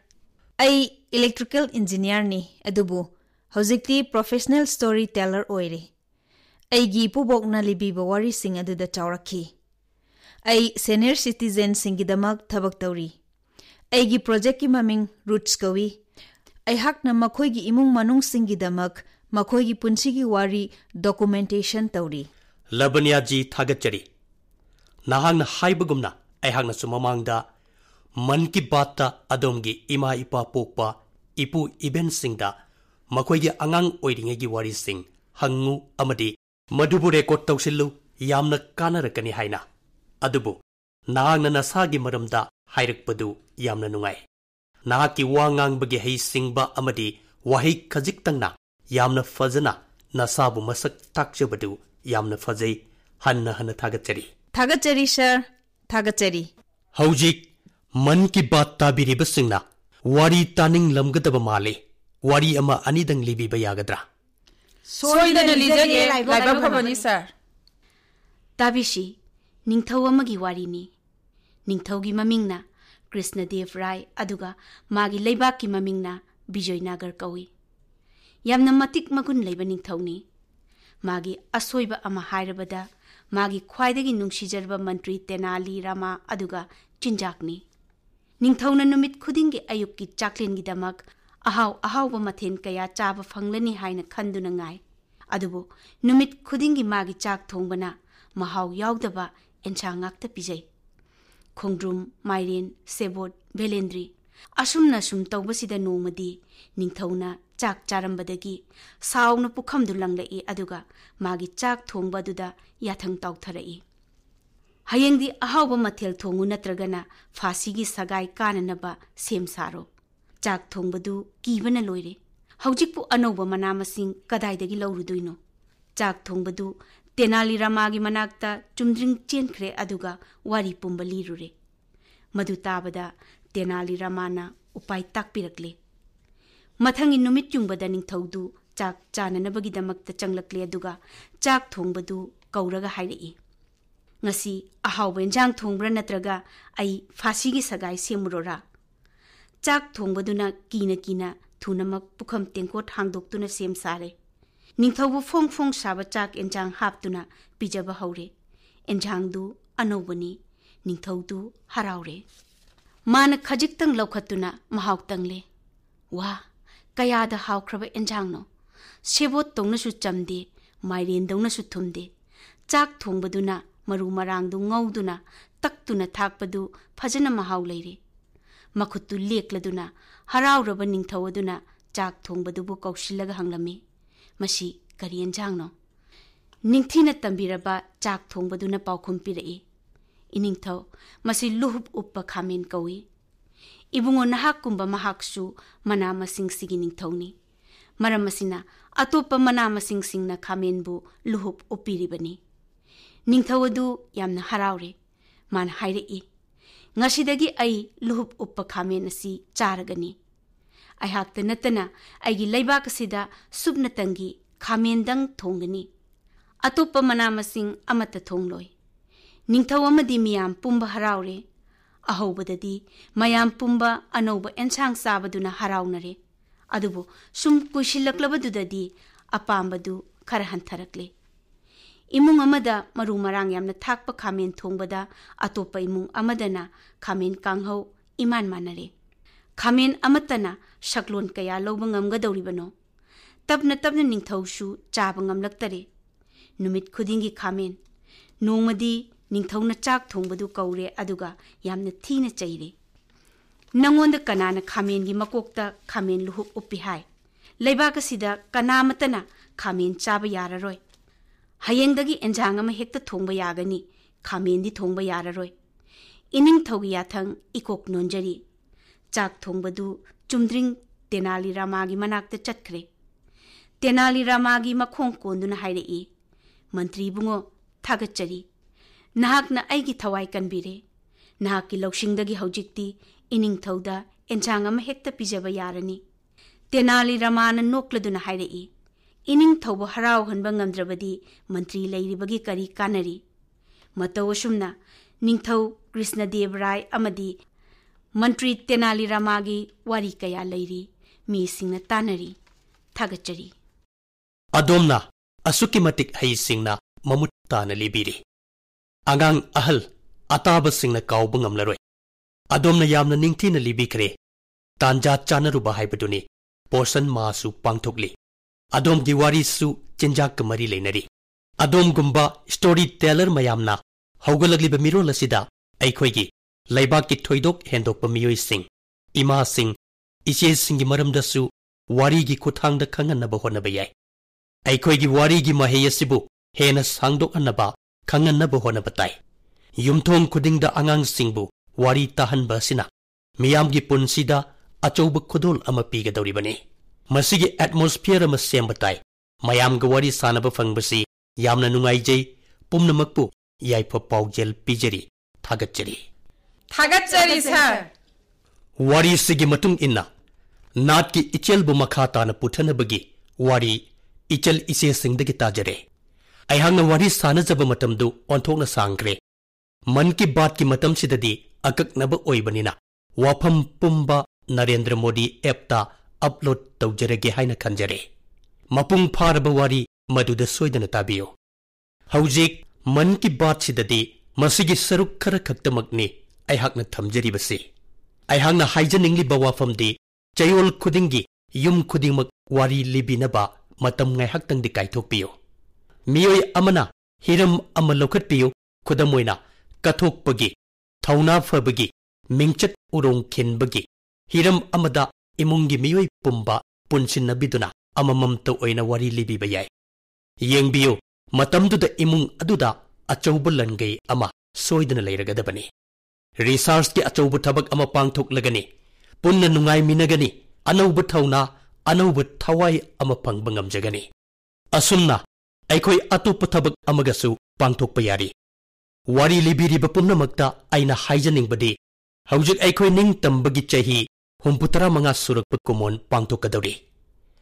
ꯑꯩ ꯏꯂꯦꯛꯇ꯭ꯔꯤꯀꯦꯜ ꯏꯟꯖꯤꯅꯤꯌꯔꯅꯤ ꯑꯗꯨꯕꯨ ꯍꯧꯖꯤꯛꯇꯤ ꯄ꯭ꯔꯣꯐꯦꯁꯅꯦꯜ ꯁ꯭ꯇꯣꯔꯤ ꯇꯦꯂꯔ ꯑꯣꯏꯔꯦ ꯑꯩꯒꯤ ꯏꯄꯨꯕꯣꯛꯅ ꯂꯤꯕꯤꯕ ꯋꯥꯔꯤꯁꯤꯡ ꯑꯗꯨꯗ ꯆꯥꯎꯔꯛꯈꯤ ꯑꯩ ꯁꯦꯅꯤꯌꯔ ꯁꯤꯇꯤꯖꯦꯟꯁꯤꯡꯒꯤꯗꯃꯛ ꯊꯕꯛ ꯇꯧꯔꯤ ꯑꯩꯒꯤ ꯄ꯭ꯔꯣꯖꯦꯛꯀꯤ ꯃꯃꯤꯡ ꯔꯨꯠꯁ ꯀꯧꯏ ꯑꯩꯍꯥꯛꯅ ꯃꯈꯣꯏꯒꯤ ꯏꯃꯨꯡ ꯃꯅꯨꯡꯁꯤꯡꯒꯤꯗꯃꯛ ꯃꯈꯣꯏꯒꯤ ꯄꯨꯟꯁꯤꯒꯤ ꯋꯥꯔꯤ ꯗꯣꯀꯨꯃꯦꯟꯇꯦꯁꯟ ꯇꯧꯔꯤ ꯂꯕꯟꯌꯥꯖꯤ ꯊꯥꯒꯠꯆꯔꯤ ꯅꯍꯥꯛꯅ ꯍꯥꯏꯕꯒꯨꯝꯅ ꯑꯩꯍꯥꯛꯅꯁꯨ ꯃꯃꯥꯡꯗ ꯃꯟ ꯀꯤ ꯕꯥꯠꯇ ꯑꯗꯣꯝꯒꯤ ꯏꯃꯥ ꯏꯄꯥ ꯄꯣꯛꯄ ꯏꯄꯨ ꯏꯕꯦꯟꯁꯤꯡꯗ ꯃꯈꯣꯏꯒꯤ ꯑꯉꯥꯡ ꯑꯣꯏꯔꯤꯉꯩꯒꯤ ꯋꯥꯔꯤꯁꯤꯡ ꯍꯪꯉꯨ ꯑꯃꯗꯤ ꯃꯗꯨꯕꯨ ꯔꯦꯀꯣꯔꯗ ꯇꯧꯁꯤꯜꯂꯨ ꯌꯥꯝꯅ ꯀꯥꯟꯅꯔꯛꯀꯅꯤ ꯍꯥꯏꯅ ꯑꯗꯨꯕꯨ ꯅꯍꯥꯛꯅ ꯅꯁꯥꯒꯤ ꯃꯔꯝꯗ ꯍꯥꯏꯔꯛꯄꯗꯨ ꯌꯥꯝꯅ ꯅꯨꯡꯉꯥꯏ ꯅꯍꯥꯛꯀꯤ ꯋꯥ ꯉꯥꯡꯕꯒꯤ ꯍꯩꯁꯤꯡꯕ ꯑꯃꯗꯤ ꯋꯥꯍꯩ ꯈꯖꯤꯛꯇꯪꯅ ꯌꯥꯝꯅ ꯐꯖꯅ ꯅꯁꯥꯕꯨ ꯃꯁꯛ ꯇꯥꯛꯆꯕꯗꯨ ꯌꯥꯝꯅ ꯐꯖꯩ ꯍꯟꯅ ꯍꯟꯅ ꯊꯥꯒꯠꯆꯔꯤ ꯊꯥꯒꯠꯆꯔꯤ ꯁꯔ ꯊꯥꯒꯠꯆꯔꯤ ꯍꯧꯖꯤꯛ ꯃꯟ ꯀꯤ ꯕꯥꯠ ꯇꯥꯕꯤꯔꯤꯕꯁꯤꯡꯅ ꯋꯥꯔꯤ ꯇꯥꯅꯤꯡꯂꯝꯒꯗꯕ ꯃꯥꯜꯂꯤ ꯋꯥꯔꯤ ꯑꯃ ꯑꯅꯤꯗꯪ ꯂꯤꯕꯤꯕ ꯌꯥꯒꯗ꯭ꯔꯥ ꯁꯣꯏꯗꯅ ꯂꯤꯖꯒꯦ ꯂꯥꯏꯕꯛ ꯐꯕꯅꯤ ꯁꯔ ꯇꯥꯕꯤꯁꯤ ꯅꯤꯡꯊꯧ ꯑꯃꯒꯤ ꯋꯥꯔꯤꯅꯤ ꯅꯤꯡꯊꯧꯒꯤ ꯃꯃꯤꯡꯅ ꯀ꯭ꯔꯤꯁꯅꯗꯦꯕ ꯔꯥꯏ ꯑꯗꯨꯒ ꯃꯥꯒꯤ ꯂꯩꯕꯥꯛꯀꯤ ꯃꯃꯤꯡꯅ ꯕꯤꯖꯣꯏꯅꯒꯔ ꯀꯧꯏ ꯌꯥꯝꯅ ꯃꯇꯤꯛ ꯃꯒꯨꯟ ꯂꯩꯕ ꯅꯤꯡꯊꯧꯅꯤ ꯃꯥꯒꯤ ꯑꯁꯣꯏꯕ ꯑꯃ ꯍꯥꯏꯔꯕꯗ ꯃꯥꯒꯤ ꯈ꯭ꯋꯥꯏꯗꯒꯤ ꯅꯨꯡꯁꯤꯖꯔꯕ ꯃꯟꯇ꯭ꯔꯤ ꯇꯦꯅꯥꯂꯤ ꯔꯥꯃꯥ ꯑꯗꯨꯒ ꯆꯤꯟꯖꯥꯛꯅꯤ ꯅꯤꯡꯊꯧꯅ ꯅꯨꯃꯤꯠ ꯈꯨꯗꯤꯡꯒꯤ ꯑꯌꯨꯛꯀꯤ ꯆꯥꯛꯂꯦꯟꯒꯤꯗꯃꯛ ꯑꯍꯥꯎꯕ ꯃꯊꯦꯜ ꯀꯌꯥ ꯆꯥꯕ ꯐꯪꯂꯅꯤ ꯍꯥꯏꯅ ꯈꯟꯗꯨꯅ ꯉꯥꯏ ꯑꯗꯨꯕꯨ ꯅꯨꯃꯤꯠ ꯈꯨꯗꯤꯡꯒꯤ ꯃꯥꯒꯤ ꯆꯥꯛ ꯊꯣꯡꯕꯅ ꯃꯍꯥꯎ ꯌꯥꯎꯗꯕ ꯑꯦꯟꯁꯥꯡ ꯉꯥꯛꯇ ꯄꯤꯖꯩ ꯈꯣꯡꯗ꯭ꯔꯨꯝ ꯃꯥꯏꯔꯦꯟ ꯁꯦꯕꯣꯠ ꯚꯦꯂꯦꯟꯗ꯭ꯔꯤ ꯑꯁꯨꯝꯅ ꯁꯨꯝ ꯇꯧꯕꯁꯤꯗ ꯅꯣꯡꯃꯗꯤ ꯅꯤꯡꯊꯧꯅ ꯆꯥꯛ ꯆꯥꯔꯝꯕꯗꯒꯤ ꯁꯥꯎꯅ ꯄꯨꯈꯝꯗꯨ ꯂꯪꯂꯛꯏ ꯑꯗꯨꯒ ꯃꯥꯒꯤ ꯆꯥꯛ ꯊꯣꯡꯕ ꯑꯗꯨꯗ ꯌꯥꯊꯪ ꯇꯥꯎꯊꯔꯛꯏ ꯍꯌꯦꯡꯗꯤ ꯑꯍꯥꯎꯕ ꯃꯊꯦꯜ ꯊꯣꯡꯉꯨ ꯅꯠꯇ꯭ꯔꯒꯅ ꯐꯥꯁꯤꯒꯤ ꯁꯒꯥꯏ ꯀꯥꯅꯅꯕ ꯁꯦꯝ ꯁꯥꯔꯣ ꯆꯥꯛ ꯊꯣꯡꯕꯗꯨ ꯀꯤꯕꯅ ꯂꯣꯏꯔꯦ ꯍꯧꯖꯤꯛꯄꯨ ꯑꯅꯧꯕ ꯃꯅꯥ ꯃꯁꯤꯡ ꯀꯗꯥꯏꯗꯒꯤ ꯂꯧꯔꯨꯗꯣꯏꯅꯣ ꯆꯥꯛ ꯊꯣꯡꯕꯗꯨ Tenali Ramagi manakta chumdring chenkhre aduga wari pumba lirure. Madu tabada Tenali Ramana upai takpirakle. Mathangi numit jungbada ningthaudu chak chananabagidamakta changlakle aduga chak thongbadu kauraga hairei. Ngasi ahawba enjang thongbra natraga ai fasigi sagai semurora. Chak thongbaduna kina thunamak pukham tengkot hangdoktuna sem sare. Ningthaubu fong saba chak enjang haptuna pijaba haure. Enjang du anobani ningthaudu haraure. Mana khajiktang laukhatuna mahawtangle. Wa kayada hawkraba enjang no. Sebot tongna su chamde, mairen dongna su thumde. Chak thongbaduna maru marangdu ngauduna taktuna thakpadu phajana mahaw leire. Makhutu lekladuna harauraba ningthauaduna chak thongbadubu kausilaga hanglami. Masi kari enjang no. Ningthina tambiraba chak thongbaduna paukhum pirai. Iningthau masi luhup uppa khamen kawi. Ibungo nahak kumba mahaksu mana masing sigi ningthauni. Maramasina atopa mana masing singna khamenbu luhup upiribani. Ningthawadu yamna haraure. Man hairei. Ngasidagi ai luhup uppa khamen asi charagani. Ai hakta natana aigi laibak asida subnatangi khamendang thongani. Atopa mana masing amata thongloi. Ningthaw amadi miyam pumba haraure. Ahobadadi mayam pumba anauba ensang sabaduna haraunare. Adubu sum kushilaklabadudadi apambadu karahantarakle. Imung amada maru marang yamna thakpa khamen thongbada atopa imung amadana khamen kanghau iman manare. Khamen amatana shaklon kaya lawba ngamgadawribano. Tabna ningthawsu chaba ngamlaktare. Numit khudingi khamen. Nongmadi ningthawna chak thongbadu kaure aduga yamna thina chaire. Nangonda kanana khamengi makokta khamen luhup uppi hai. Laibakasida kanamatana khamen chaba yararoi. Hayengdagi enjang ama hekta thongba yagani khamendi thongba yararoi. Ining thogi yathang ikok nonjari. Chak thongbadu chumdring Tenali Ramagi manakta chatkre. Tenali Ramagi makhong konduna hairei. Mantri bungo thagachari. Nahakna aigi thawai kanbire. Nahaki laushingdagi haujikti ining thauda enjang ama hekta pijaba yarani. Tenali Ramana nokladuna hairei. Ining thauba harau hanba ngamdrabadi mantri lairibagi kari kanari. Mataw asumna ningthau Krishna Dev Rai amadi mantri Tenali Ramagi wari kaya lairi mi singna tanari thagachari. Adomna asuki matik hai singna mamut tana libiri. Angang ahal ataba singna kauba ngamlaroi. Adomna yamna ningthina libikre. Tanja chanaruba haibaduni portion masu pangthokli. Adom gi wari su chinjak kamari leinari. Adom gumba storyteller mayamna haugalagli mirol asida aikhoigi laibak ki thoidok hendok pamiyoi sing ima sing iche singi maramdasu wari gi kuthangda khanganaba honaba yai. Aikhoigi wari gi mahey asibu hena sangdok anaba khanganaba honaba tai. Yumthong khudingda angang singbu wari tahanba sina miyam gi punsida achouba khudol ama pigadawribani. Masigi atmosphere ama sembatai mayam ga wari sanaba fangbasi yamna nungaijai pumnamakpu yaipa paujel pijari thagachari sir. Wari sigi matung inna nat ki ichel bu makhata na puthanabagi wari ichel ise singdagi tajare. Aihangna wari sanajaba matamdu onthokna sangre. Man ki baat ki matam sidadi akaknaba oibanina wafam pumba Narendra Modi app ta upload tawjarage haina khanjare. Mapung pharaba wari maduda soidana tabiyo. Haujik man ki baat sidadi masigi saruk khara khaktamakni aihakna thamjaribasi. Aihakna haijaningli bawafamdi chayol khudingi yum khudingmak wari libinaba matam ngai haktangdi kaithokpiyo. Miyoi amana hiram ama lokhatpiyo khudamoina kathokpagi thauna fabagi mingchat urong khinbagi hiram amada imungi miyoi pumba punsinabiduna amamamta oina wari libiba yai. Yengbiyo matamduda imung aduda achouba langai ama soidana leiragadabani. Research ki achouba thabak ama pangthoklagani. Punna nungai minagani. Anauba thauna anauba thawai ama pangba ngamjagani. Asumna ꯑꯩꯈꯣꯏ ꯑꯇꯣꯞꯄ ꯊꯕꯛ ꯑꯃꯒꯁꯨ ꯄꯥꯡꯊꯣꯛꯄ ꯌꯥꯔꯤ꯫ ꯋꯥꯔꯤ ꯂꯤꯕꯤꯔꯤꯕ ꯄꯨꯝꯅꯃꯛꯇ ꯑꯩꯅ ꯍꯥꯏꯖꯅꯤꯡꯕꯗꯤ ꯍꯧꯖꯤꯛ ꯑꯩꯈꯣꯏ ꯅꯤꯡꯇꯝꯕꯒꯤ ꯆꯍꯤ 65 ꯁꯨꯔꯛꯄ ꯀꯨꯝꯑꯣꯟ ꯄꯥꯡꯊꯣꯛꯀꯗꯧꯔꯤ꯫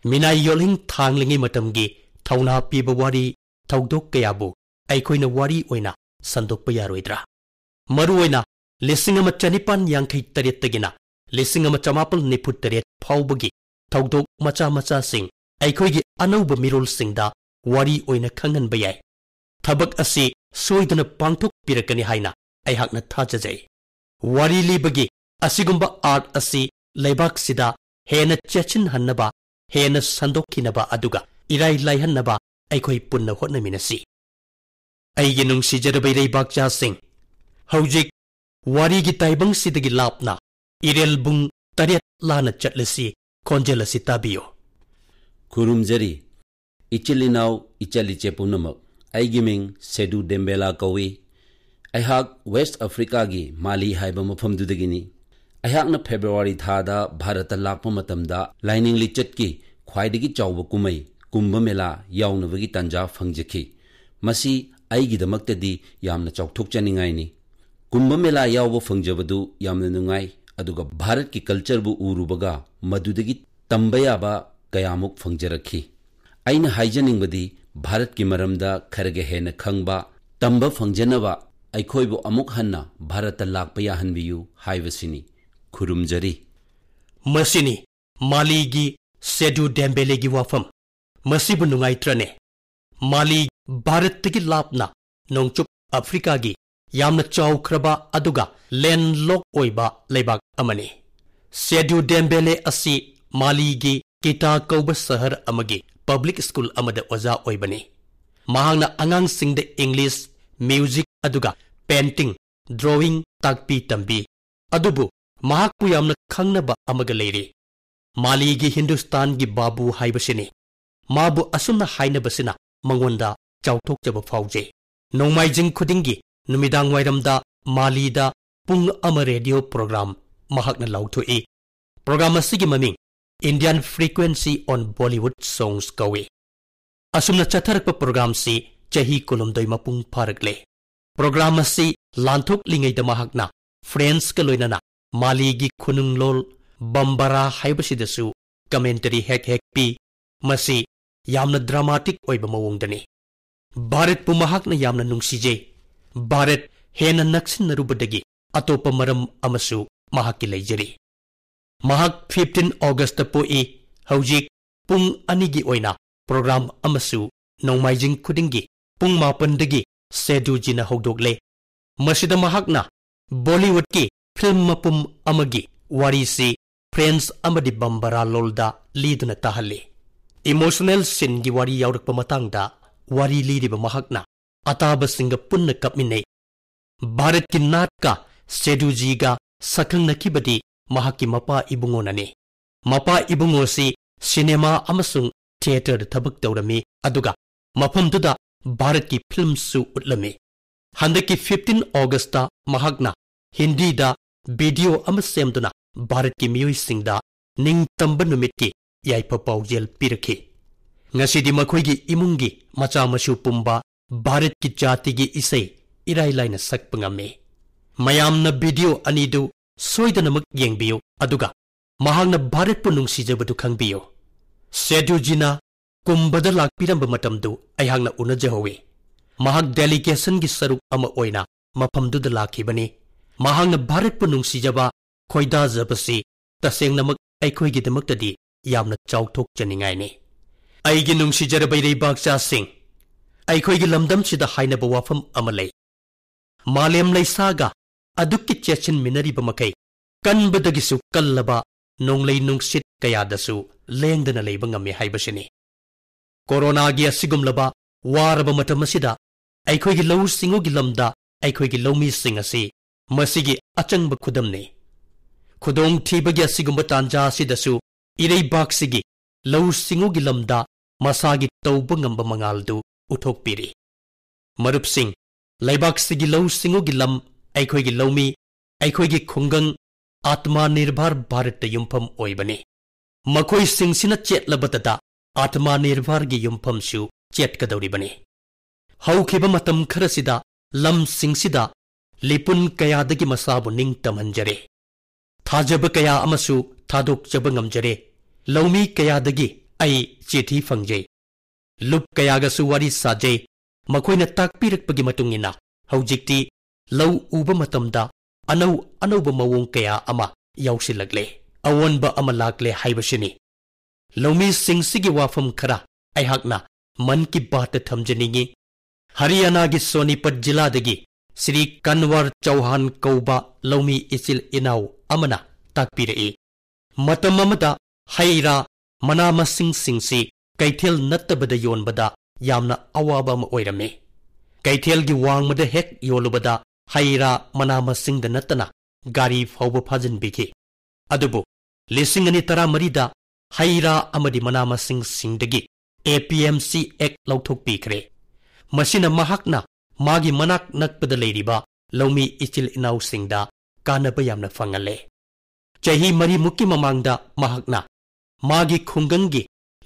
ꯃꯤꯅꯥꯏ ꯌꯣꯜꯍꯤꯡ ꯊꯥꯡꯂꯤꯉꯩ ꯃꯇꯝꯒꯤ ꯊꯧꯅꯥ ꯄꯤꯕ ꯋꯥꯔꯤ ꯊꯧꯗꯣꯛ ꯀꯌꯥꯕꯨ ꯑꯩꯈꯣꯏꯅ ꯋꯥꯔꯤ ꯑꯣꯏꯅ ꯁꯟꯗꯣꯛꯄ ꯌꯥꯔꯣꯏꯗ꯭ꯔꯥ? ꯃꯔꯨꯑꯣꯏꯅ 1948ꯇꯒꯤꯅ 1998 ꯐꯥꯎꯕꯒꯤ ꯊꯧꯗꯣꯛ ꯃꯆꯥ ꯃꯆꯥꯁꯤꯡ ꯑꯩꯈꯣꯏꯒꯤ ꯑꯅꯧꯕ ꯃꯤꯔꯣꯜꯁꯤꯡꯗ ꯋꯥꯔꯤ ꯑꯣꯏꯅ ꯈꯪꯍꯟꯕ ꯌꯥꯏ꯫ ꯊꯕꯛ ꯑꯁꯤ ꯁꯣꯏꯗꯅ ꯄꯥꯡꯊꯣꯛꯄꯤꯔꯛꯀꯅꯤ ꯍꯥꯏꯅ ꯑꯩꯍꯥꯛꯅ ꯊꯥꯖꯖꯩ꯫ ꯋꯥꯔꯤ ꯂꯤꯕꯒꯤ ꯑꯁꯤꯒꯨꯝꯕ ꯑꯥꯔꯠ ꯑꯁꯤ ꯂꯩꯕꯥꯛꯁꯤꯗ ꯍꯦꯟꯅ ꯆꯦꯠꯁꯤꯟꯍꯟꯅꯕ, ꯍꯦꯟꯅ ꯁꯟꯗꯣꯛꯈꯤꯅꯕ ꯑꯗꯨꯒ ꯏꯔꯥꯏ ꯂꯥꯏꯍꯟꯅꯕ ꯑꯩꯈꯣꯏ ꯄꯨꯟꯅ ꯍꯣꯠꯅꯃꯤꯟꯅꯁꯤ꯫ ꯑꯩꯒꯤ ꯅꯨꯡꯁꯤꯖꯔꯕ ꯏꯔꯩꯕꯥꯛꯆꯥꯁꯤꯡ, ꯍꯧꯖꯤꯛ ꯋꯥꯔꯤꯒꯤ ꯇꯥꯏꯕꯪꯁꯤꯗꯒꯤ ꯂꯥꯞꯅ ꯏꯔꯦꯜꯕꯨꯡ 8 ꯂꯥꯅ ꯆꯠꯂꯁꯤ꯫ ꯈꯣꯟꯖꯦꯜ ꯑꯁꯤ ꯇꯥꯕꯤꯌꯨ꯫ ꯈꯨꯔꯨꯝꯖꯔꯤ ꯏꯆꯤꯜ ꯏꯅꯥꯎ ꯏꯆꯜ ꯏꯆꯦ ꯄꯨꯝꯅꯃꯛ, ꯑꯩꯒꯤ ꯃꯤꯡ ꯁꯦꯗꯨ ꯗꯦꯝꯕꯦꯂꯥ ꯀꯧꯏ꯫ ꯑꯩꯍꯥꯛ ꯋꯦꯁꯠ ꯑꯐ꯭ꯔꯤꯀꯥꯒꯤ ꯃꯥꯂꯤ ꯍꯥꯏꯕ ꯃꯐꯝꯗꯨꯗꯒꯤꯅꯤ꯫ ꯑꯩꯍꯥꯛꯅ ꯐꯦꯕ꯭ꯔꯨꯋꯥꯔꯤ ꯊꯥꯗ ꯚꯥꯔꯠꯇ ꯂꯥꯛꯄ ꯃꯇꯝꯗ ꯂꯥꯏꯅꯤꯡ ꯂꯤꯆꯠꯀꯤ ꯈ꯭ꯋꯥꯏꯗꯒꯤ ꯆꯥꯎꯕ ꯀꯨꯝꯍꯩ ꯀꯨꯝꯚ ꯃꯦꯂꯥ ꯌꯥꯎꯅꯕꯒꯤ ꯇꯥꯟꯖꯥ ꯐꯪꯖꯈꯤ꯫ ꯃꯁꯤ ꯑꯩꯒꯤꯗꯃꯛꯇꯗꯤ ꯌꯥꯝꯅ ꯆꯥꯎꯊꯣꯛꯆꯅꯤꯡꯉꯥꯏꯅꯤ꯫ ꯀꯨꯝꯚ ꯃꯦꯂꯥ ꯌꯥꯎꯕ ꯐꯪꯖꯕꯗꯨ ꯌꯥꯝꯅ ꯅꯨꯡꯉꯥꯏ, ꯑꯗꯨꯒ ꯚꯥꯔꯠꯀꯤ ꯀꯜꯆꯔꯕꯨ ꯎꯔꯨꯕꯒ ꯃꯗꯨꯗꯒꯤ ꯇꯝꯕ ꯌꯥꯕ ꯀꯌꯥꯃꯨꯛ ꯐꯪꯖꯔꯛꯈꯤ꯫ ꯑꯩꯅ ꯍꯥꯏꯖꯅꯤꯡꯕꯗꯤ ꯚꯥꯔꯠꯀꯤ ꯃꯔꯝꯗ ꯈꯔꯒ ꯍꯦꯟꯅ ꯈꯪꯕ, ꯇꯝꯕ ꯐꯪꯖꯅꯕ ꯑꯩꯈꯣꯏꯕꯨ ꯑꯃꯨꯛ ꯍꯟꯅ ꯚꯥꯔꯠꯇ ꯂꯥꯛꯄ ꯌꯥꯍꯟꯕꯤꯌꯨ ꯍꯥꯏꯕꯁꯤꯅꯤ꯫ ꯈꯨꯔꯨꯝꯖꯔꯤ꯫ ꯃꯁꯤꯅꯤ ꯃꯥꯂꯤꯒꯤ ꯁꯦꯗꯨ ꯗꯦꯝꯕꯦꯂꯦꯒꯤ ꯋꯥꯐꯝ꯫ ꯃꯁꯤꯕꯨ ꯅꯨꯡꯉꯥꯏꯇ꯭ꯔꯅꯦ? ꯃꯥꯂꯤ ꯚꯥꯔꯠꯇꯒꯤ ꯂꯥꯞꯅ ꯅꯣꯡꯆꯨꯞ ꯑꯐ꯭ꯔꯤꯀꯥꯒꯤ ꯌꯥꯝꯅ ꯆꯥꯎꯈ꯭ꯔꯕ ꯑꯗꯨꯒ ꯂꯦꯟꯂꯣꯛ ꯑꯣꯏꯕ ꯂꯩꯕꯥꯛ ꯑꯃꯅꯤ꯫ ꯁꯦꯗꯨ ꯗꯦꯝꯕꯦꯂꯦ ꯑꯁꯤ ꯃꯥꯂꯤꯒꯤ ꯀꯤꯇꯥ ꯀꯧꯕ ꯁꯍꯔ ꯑꯃꯒꯤ ꯄꯕ꯭ꯂꯤꯛ ꯁ꯭ꯀꯨꯜ ꯑꯃꯗ ꯑꯣꯖꯥ ꯑꯣꯏꯕꯅꯤ꯫ ꯃꯍꯥꯛꯅ ꯑꯉꯥꯡꯁꯤꯡꯗ ꯏꯪꯂꯤꯁ, ꯃ꯭ꯌꯨꯖꯤꯛ ꯑꯗꯨꯒ ꯄꯦꯟꯇꯤꯡ, ꯗ꯭ꯔꯣꯋꯤꯡ ꯇꯥꯛꯄꯤ ꯇꯝꯕꯤ꯫ ꯑꯗꯨꯕꯨ ꯃꯍꯥꯛꯄꯨ ꯌꯥꯝꯅ ꯈꯪꯅꯕ ꯑꯃꯒ ꯂꯩꯔꯤ, ꯃꯥꯂꯤꯒꯤ ꯍꯤꯟꯗꯨꯁꯇꯥꯟꯒꯤ ꯕꯥꯕꯨ ꯍꯥꯏꯕꯁꯤꯅꯤ꯫ ꯃꯥꯕꯨ ꯑꯁꯨꯝꯅ ꯍꯥꯏꯅꯕꯁꯤꯅ ꯃꯉꯣꯟꯗ ꯆꯥꯎꯊꯣꯛꯆꯕ ꯐꯥꯎꯖꯩ꯫ ꯅꯣꯡꯃꯥꯏꯖꯤꯡ ꯈꯨꯗꯤꯡꯒꯤ ꯅꯨꯃꯤꯗꯥꯡꯋꯥꯏꯔꯝꯗ ꯃꯥꯂꯤꯗ ꯄꯨꯡ ꯑꯃ ꯔꯦꯗꯤꯑꯣ ꯄ꯭ꯔꯣꯒ꯭ꯔꯥꯝ ꯃꯍꯥꯛꯅ ꯂꯥꯎꯊꯣꯛꯏ꯫ ꯄ꯭ꯔꯣꯒ꯭ꯔꯥꯝ ꯑꯁꯤꯒꯤ ꯃꯃꯤꯡ ꯏꯟꯗꯤꯌꯟ ꯐ꯭ꯔꯤꯀ꯭ꯋꯦꯟꯁꯤ ꯑꯣꯟ ꯕꯣꯂꯤꯋꯨꯗ ꯁꯣꯡꯁ ꯀꯧꯏ꯫ ꯑꯁꯨꯝꯅ ꯆꯠꯊꯔꯛꯄ ꯄ꯭ꯔꯣꯒ꯭ꯔꯥꯝꯁꯤ ꯆꯍꯤ 19 ꯃꯄꯨꯡ ꯐꯥꯔꯛꯂꯦ꯫ ꯄ꯭ꯔꯣꯒ꯭ꯔꯥꯝ ꯑꯁꯤ ꯂꯥꯟꯊꯣꯛꯂꯤꯉꯩꯗ ꯃꯍꯥꯛꯅ ꯐ꯭ꯔꯦꯟꯁꯀ ꯂꯣꯏꯅꯅ ꯃꯥꯂꯤꯒꯤ ꯈꯨꯅꯨꯡꯂꯣꯜ ꯕꯝꯕꯥꯔꯥ ꯍꯥꯏꯕꯁꯤꯗꯁꯨ ꯀꯃꯦꯟꯇꯔꯤ ꯍꯦꯛ ꯄꯤ꯫ ꯃꯁꯤ ꯌꯥꯝꯅ ꯗ꯭ꯔꯥꯃꯥꯇꯤꯛ ꯑꯣꯏꯕ ꯃꯑꯣꯡꯗꯅꯤ꯫ ꯚꯥꯔꯠꯄꯨ ꯃꯍꯥꯛꯅ ꯌꯥꯝꯅ ꯅꯨꯡꯁꯤꯖꯩ꯫ ꯚꯥꯔꯠ ꯍꯦꯟꯅ ꯅꯛꯁꯤꯟꯅꯔꯨꯕꯗꯒꯤ ꯑꯇꯣꯞꯄ ꯃꯔꯝ ꯑꯃꯁꯨ ꯃꯍꯥꯛꯀꯤ ꯂꯩꯖꯔꯤ꯫ ꯃꯍꯥꯛ 15 ꯑꯣꯒꯁꯇ ꯄꯣꯛꯏ꯫ ꯍꯧꯖꯤꯛ ꯄꯨꯡ 2ꯒꯤ ꯑꯣꯏꯅ ꯄ꯭ꯔꯣꯒ꯭ꯔꯥꯝ ꯑꯃꯁꯨ ꯅꯣꯡꯃꯥꯏꯖꯤꯡ ꯈꯨꯗꯤꯡꯒꯤ ꯄꯨꯡ 9ꯗꯒꯤ ꯁꯦꯗꯨꯖꯤꯅ ꯍꯧꯗꯣꯛꯂꯦ꯫ ꯃꯁꯤꯗ ꯃꯍꯥꯛꯅ ꯕꯣꯂꯤꯋꯨꯗꯀꯤ ꯐꯤꯜꯝ ꯃꯄꯨꯝ ꯑꯃꯒꯤ ꯋꯥꯔꯤꯁꯤ ꯐ꯭ꯔꯦꯟꯁ ꯑꯃꯗꯤ ꯕꯝꯕꯥꯔꯥ ꯂꯣꯜꯗ ꯂꯤꯗꯨꯅ ꯇꯥꯍꯜꯂꯤ꯫ ꯏꯃꯣꯁꯅꯦꯜ ꯁꯤꯟꯒꯤ ꯋꯥꯔꯤ ꯌꯥꯎꯔꯛꯄ ꯃꯇꯥꯡꯗ ꯋꯥꯔꯤ ꯂꯤꯔꯤꯕ ꯃꯍꯥꯛꯅ ꯑꯇꯥꯕꯁꯤꯡꯒ ꯄꯨꯟꯅ ꯀꯞꯃꯤꯟꯅꯩ꯫ ꯚꯥꯔꯠꯀꯤ ꯅꯥꯠꯀ ꯁꯦꯗꯨꯖꯤꯒ ꯁꯛꯈꯪꯅꯈꯤꯕꯗꯤ ꯃꯍꯥꯛꯀꯤ ꯃꯄꯥ ꯏꯕꯨꯡꯉꯣꯅꯅꯤ꯫ ꯃꯄꯥ ꯏꯕꯨꯡꯉꯣꯁꯤ ꯁꯤꯅꯦꯃꯥ ꯑꯃꯁꯨꯡ ꯊꯤꯌꯦꯇꯔꯗ ꯊꯕꯛ ꯇꯧꯔꯝꯃꯤ, ꯑꯗꯨꯒ ꯃꯐꯝꯗꯨꯗ ꯚꯥꯔꯠꯀꯤ ꯐꯤꯜꯝꯁꯨ ꯎꯠꯂꯝꯃꯤ꯫ ꯍꯟꯗꯛꯀꯤ 15 ꯑꯣꯒꯁꯇ ꯃꯍꯥꯛꯅ ꯍꯤꯟꯗꯤꯗ ꯚꯤꯗꯤꯑꯣ ꯑꯃ ꯁꯦꯝꯗꯨꯅ ꯚꯥꯔꯠꯀꯤ ꯃꯤꯑꯣꯏꯁꯤꯡꯗ ꯅꯤꯡꯇꯝꯕ ꯅꯨꯃꯤꯠꯀꯤ ꯌꯥꯏꯐ ꯄꯥꯎꯖꯦꯜ ꯄꯤꯔꯛꯈꯤ꯫ ꯉꯁꯤꯗꯤ ꯃꯈꯣꯏꯒꯤ ꯏꯃꯨꯡꯒꯤ ꯃꯆꯥ ꯃꯁꯨ ꯄꯨꯝꯕ ꯚꯥꯔꯠꯀꯤ ꯖꯥꯇꯤꯒꯤ ꯏꯁꯩ ꯏꯔꯥꯏ ꯂꯥꯏꯅ ꯁꯛꯄ ꯉꯝꯃꯤ꯫ ꯃꯌꯥꯝꯅ ꯚꯤꯗꯤꯑꯣ ꯑꯅꯤꯗꯨ ꯁꯣꯏꯗꯅꯃꯛ ꯌꯦꯡꯕꯤꯌꯨ, ꯑꯗꯨꯒ ꯃꯍꯥꯛꯅ ꯚꯥꯔꯠꯄꯨ ꯅꯨꯡꯁꯤꯖꯕꯗꯨ ꯈꯪꯕꯤꯌꯨ꯫ ꯁꯦꯗꯨꯖꯤꯅ ꯀꯨꯝꯚꯗ ꯂꯥꯛꯄꯤꯔꯝꯕ ꯃꯇꯝꯗꯨ ꯑꯩꯍꯥꯛꯅ ꯎꯅꯖꯍꯧꯏ꯫ ꯃꯍꯥꯛ ꯗꯦꯂꯤꯒꯦꯁꯟꯒꯤ ꯁꯔꯨꯛ ꯑꯃ ꯑꯣꯏꯅ ꯃꯐꯝꯗꯨꯗ ꯂꯥꯛꯈꯤꯕꯅꯤ꯫ ꯃꯍꯥꯛꯅ ꯚꯥꯔꯠꯄꯨ ꯅꯨꯡꯁꯤꯖꯕ, ꯈꯣꯏꯗꯥꯖꯕꯁꯤ ꯇꯁꯦꯡꯅꯃꯛ ꯑꯩꯈꯣꯏꯒꯤꯗꯃꯛꯇꯗꯤ ꯌꯥꯝꯅ ꯆꯥꯎꯊꯣꯛꯆꯅꯤꯡꯉꯥꯏꯅꯤ꯫ ꯑꯩꯒꯤ ꯅꯨꯡꯁꯤꯖꯔꯕ ꯏꯔꯩꯕꯥꯛꯆꯥꯁꯤꯡ, ꯑꯩꯈꯣꯏꯒꯤ ꯂꯝꯗꯝꯁꯤꯗ ꯍꯥꯏꯅꯕ ꯋꯥꯐꯝ ꯑꯃ ꯂꯩ, ꯃꯥꯂꯦꯝ ꯂꯩꯁꯥꯒ ꯑꯗꯨꯛꯀꯤ ꯆꯦꯠꯁꯤꯟꯃꯤꯟꯅꯔꯤꯕ ꯃꯈꯩ ꯀꯟꯕꯗꯒꯤꯁꯨ ꯀꯜꯂꯕ ꯅꯣꯡꯂꯩ ꯅꯨꯡꯁꯤꯠ ꯀꯌꯥꯗꯁꯨ ꯂꯦꯡꯗꯅ ꯂꯩꯕ ꯉꯝꯃꯤ ꯍꯥꯏꯕꯁꯤꯅꯤ꯫ ꯀꯣꯔꯣꯅꯥꯒꯤ ꯑꯁꯤꯒꯨꯝꯂꯕ ꯋꯥꯔꯕ ꯃꯇꯝ ꯑꯁꯤꯗ ꯑꯩꯈꯣꯏꯒꯤ ꯂꯧꯎ ꯁꯤꯡꯎꯒꯤ ꯂꯝꯗ ꯑꯩꯈꯣꯏꯒꯤ ꯂꯧꯃꯤꯁꯤꯡ ꯑꯁꯤ ꯃꯁꯤꯒꯤ ꯑꯆꯪꯕ ꯈꯨꯗꯝꯅꯤ꯫ ꯈꯨꯗꯣꯡꯊꯤꯕꯒꯤ ꯑꯁꯤꯒꯨꯝꯕ ꯇꯥꯟꯖꯥ ꯑꯁꯤꯗꯁꯨ ꯏꯔꯩꯕꯥꯛꯁꯤꯒꯤ ꯂꯧꯎ ꯁꯤꯡꯎꯒꯤ ꯂꯝꯗ ꯃꯁꯥꯒꯤ ꯇꯧꯕ ꯉꯝꯕ ꯃꯉꯥꯜꯗꯨ ꯎꯠꯊꯣꯛꯄꯤꯔꯤ꯫ ꯃꯔꯨꯞꯁꯤꯡ, ꯂꯩꯕꯥꯛꯁꯤꯒꯤ ꯂꯧꯎ ꯁꯤꯡꯎꯒꯤ ꯂꯝ, ꯑꯩꯈꯣꯏꯒꯤ ꯂꯧꯃꯤ, ꯑꯩꯈꯣꯏꯒꯤ ꯈꯨꯡꯒꯪ ꯑꯥꯠꯃꯥꯅꯤꯔꯚꯔ ꯚꯥꯔꯠꯇ ꯌꯨꯝꯐꯝ ꯑꯣꯏꯕꯅꯤ꯫ ꯃꯈꯣꯏꯁꯤꯡꯁꯤꯅ ꯆꯦꯠꯂꯕꯗꯇ ꯑꯥꯠꯃꯥꯅꯤꯔꯚꯔꯒꯤ ꯌꯨꯝꯐꯝꯁꯨ ꯆꯦꯠꯀꯗꯧꯔꯤꯕꯅꯤ꯫ ꯍꯧꯈꯤꯕ ꯃꯇꯝ ꯈꯔꯁꯤꯗ ꯂꯝꯁꯤꯡꯁꯤꯗ ꯂꯤꯄꯨꯟ ꯀꯌꯥꯗꯒꯤ ꯃꯁꯥꯕꯨ ꯅꯤꯡꯇꯝꯍꯟꯖꯔꯦ꯫ ꯊꯥꯖꯕ ꯀꯌꯥ ꯑꯃꯁꯨ ꯊꯥꯗꯣꯛꯆꯕ ꯉꯝꯖꯔꯦ꯫ ꯂꯧꯃꯤ ꯀꯌꯥꯗꯒꯤ ꯑꯩ ꯆꯤꯊꯤ ꯐꯪꯖꯩ꯫ ꯂꯨꯞ ꯀꯌꯥꯒꯁꯨ ꯋꯥꯔꯤ ꯁꯥꯖꯩ꯫ ꯃꯈꯣꯏꯅ ꯇꯥꯛꯄꯤꯔꯛꯄꯒꯤ ꯃꯇꯨꯡ ꯏꯟꯅ ꯍꯧꯖꯤꯛꯇꯤ ꯂꯧ ꯎꯕ ꯃꯇꯝꯗ ꯑꯅꯧꯕ ꯃꯑꯣꯡ ꯀꯌꯥ ꯑꯃ ꯌꯥꯎꯁꯤꯜꯂꯛꯂꯦ, ꯑꯑꯣꯟꯕ ꯑꯃ ꯂꯥꯛꯂꯦ ꯍꯥꯏꯕꯁꯤꯅꯤ꯫ ꯂꯧꯃꯤꯁꯤꯡꯁꯤꯒꯤ ꯋꯥꯐꯝ ꯈꯔ ꯑꯩꯍꯥꯛꯅ ꯃꯟ ꯀꯤ ꯕꯥꯠꯇ ꯊꯝꯖꯅꯤꯡꯉꯤ꯫ ꯍꯔꯤꯌꯥꯅꯥꯒꯤ ꯁꯣꯅꯤꯄꯠ ꯖꯤꯂꯥꯗꯒꯤ ꯁ꯭ꯔꯤ ꯀꯟꯋꯔ ꯆꯧꯍꯥꯟ ꯀꯧꯕ ꯂꯧꯃꯤ ꯏꯆꯤꯜ ꯏꯅꯥꯎ ꯑꯃꯅ ꯇꯥꯛꯄꯤꯔꯛꯏ꯫ ꯃꯇꯝ ꯑꯃꯗ ꯍꯩ ꯔꯥ ꯃꯅꯥ ꯃꯁꯤꯡꯁꯤꯡꯁꯤ ꯀꯩꯊꯦꯜ ꯅꯠꯇꯕꯗ ꯌꯣꯟꯕꯗ ꯌꯥꯝꯅ ꯑꯋꯥꯕ ꯑꯃ ꯑꯣꯏꯔꯝꯃꯤ꯫ ꯀꯩꯊꯦꯜꯒꯤ ꯋꯥꯡꯃꯗ ꯍꯦꯛ ꯌꯣꯜꯂꯨꯕꯗ ꯍꯩ ꯔꯥ ꯃꯅꯥ ꯃꯁꯤꯡꯗ ꯅꯠꯇꯅ ꯒꯥꯔꯤ ꯐꯥꯎꯕ ꯐꯥꯖꯤꯟꯕꯤꯈꯤ꯫ ꯑꯗꯨꯕꯨ 2013ꯗ ꯍꯩ ꯔꯥ ꯑꯃꯗꯤ ꯃꯅꯥ ꯃꯁꯤꯡꯁꯤꯡꯗꯒꯤ APMC ꯑꯦꯛ ꯂꯧꯊꯣꯛꯄꯤꯈ꯭ꯔꯦ꯫ ꯃꯁꯤꯅ ꯃꯍꯥꯛꯅ ꯃꯥꯒꯤ ꯃꯅꯥꯛ ꯅꯛꯄꯗ ꯂꯩꯔꯤꯕ ꯂꯧꯃꯤ ꯏꯆꯤꯜ ꯏꯅꯥꯎꯁꯤꯡꯗ ꯀꯥꯟꯅꯕ ꯌꯥꯝꯅ ꯐꯪꯍꯜꯂꯦ꯫ ꯆꯍꯤ 4 ꯃꯃꯥꯡꯗ ꯃꯍꯥꯛꯅ ꯃꯥꯒꯤ ꯈꯨꯡꯒꯪꯒꯤ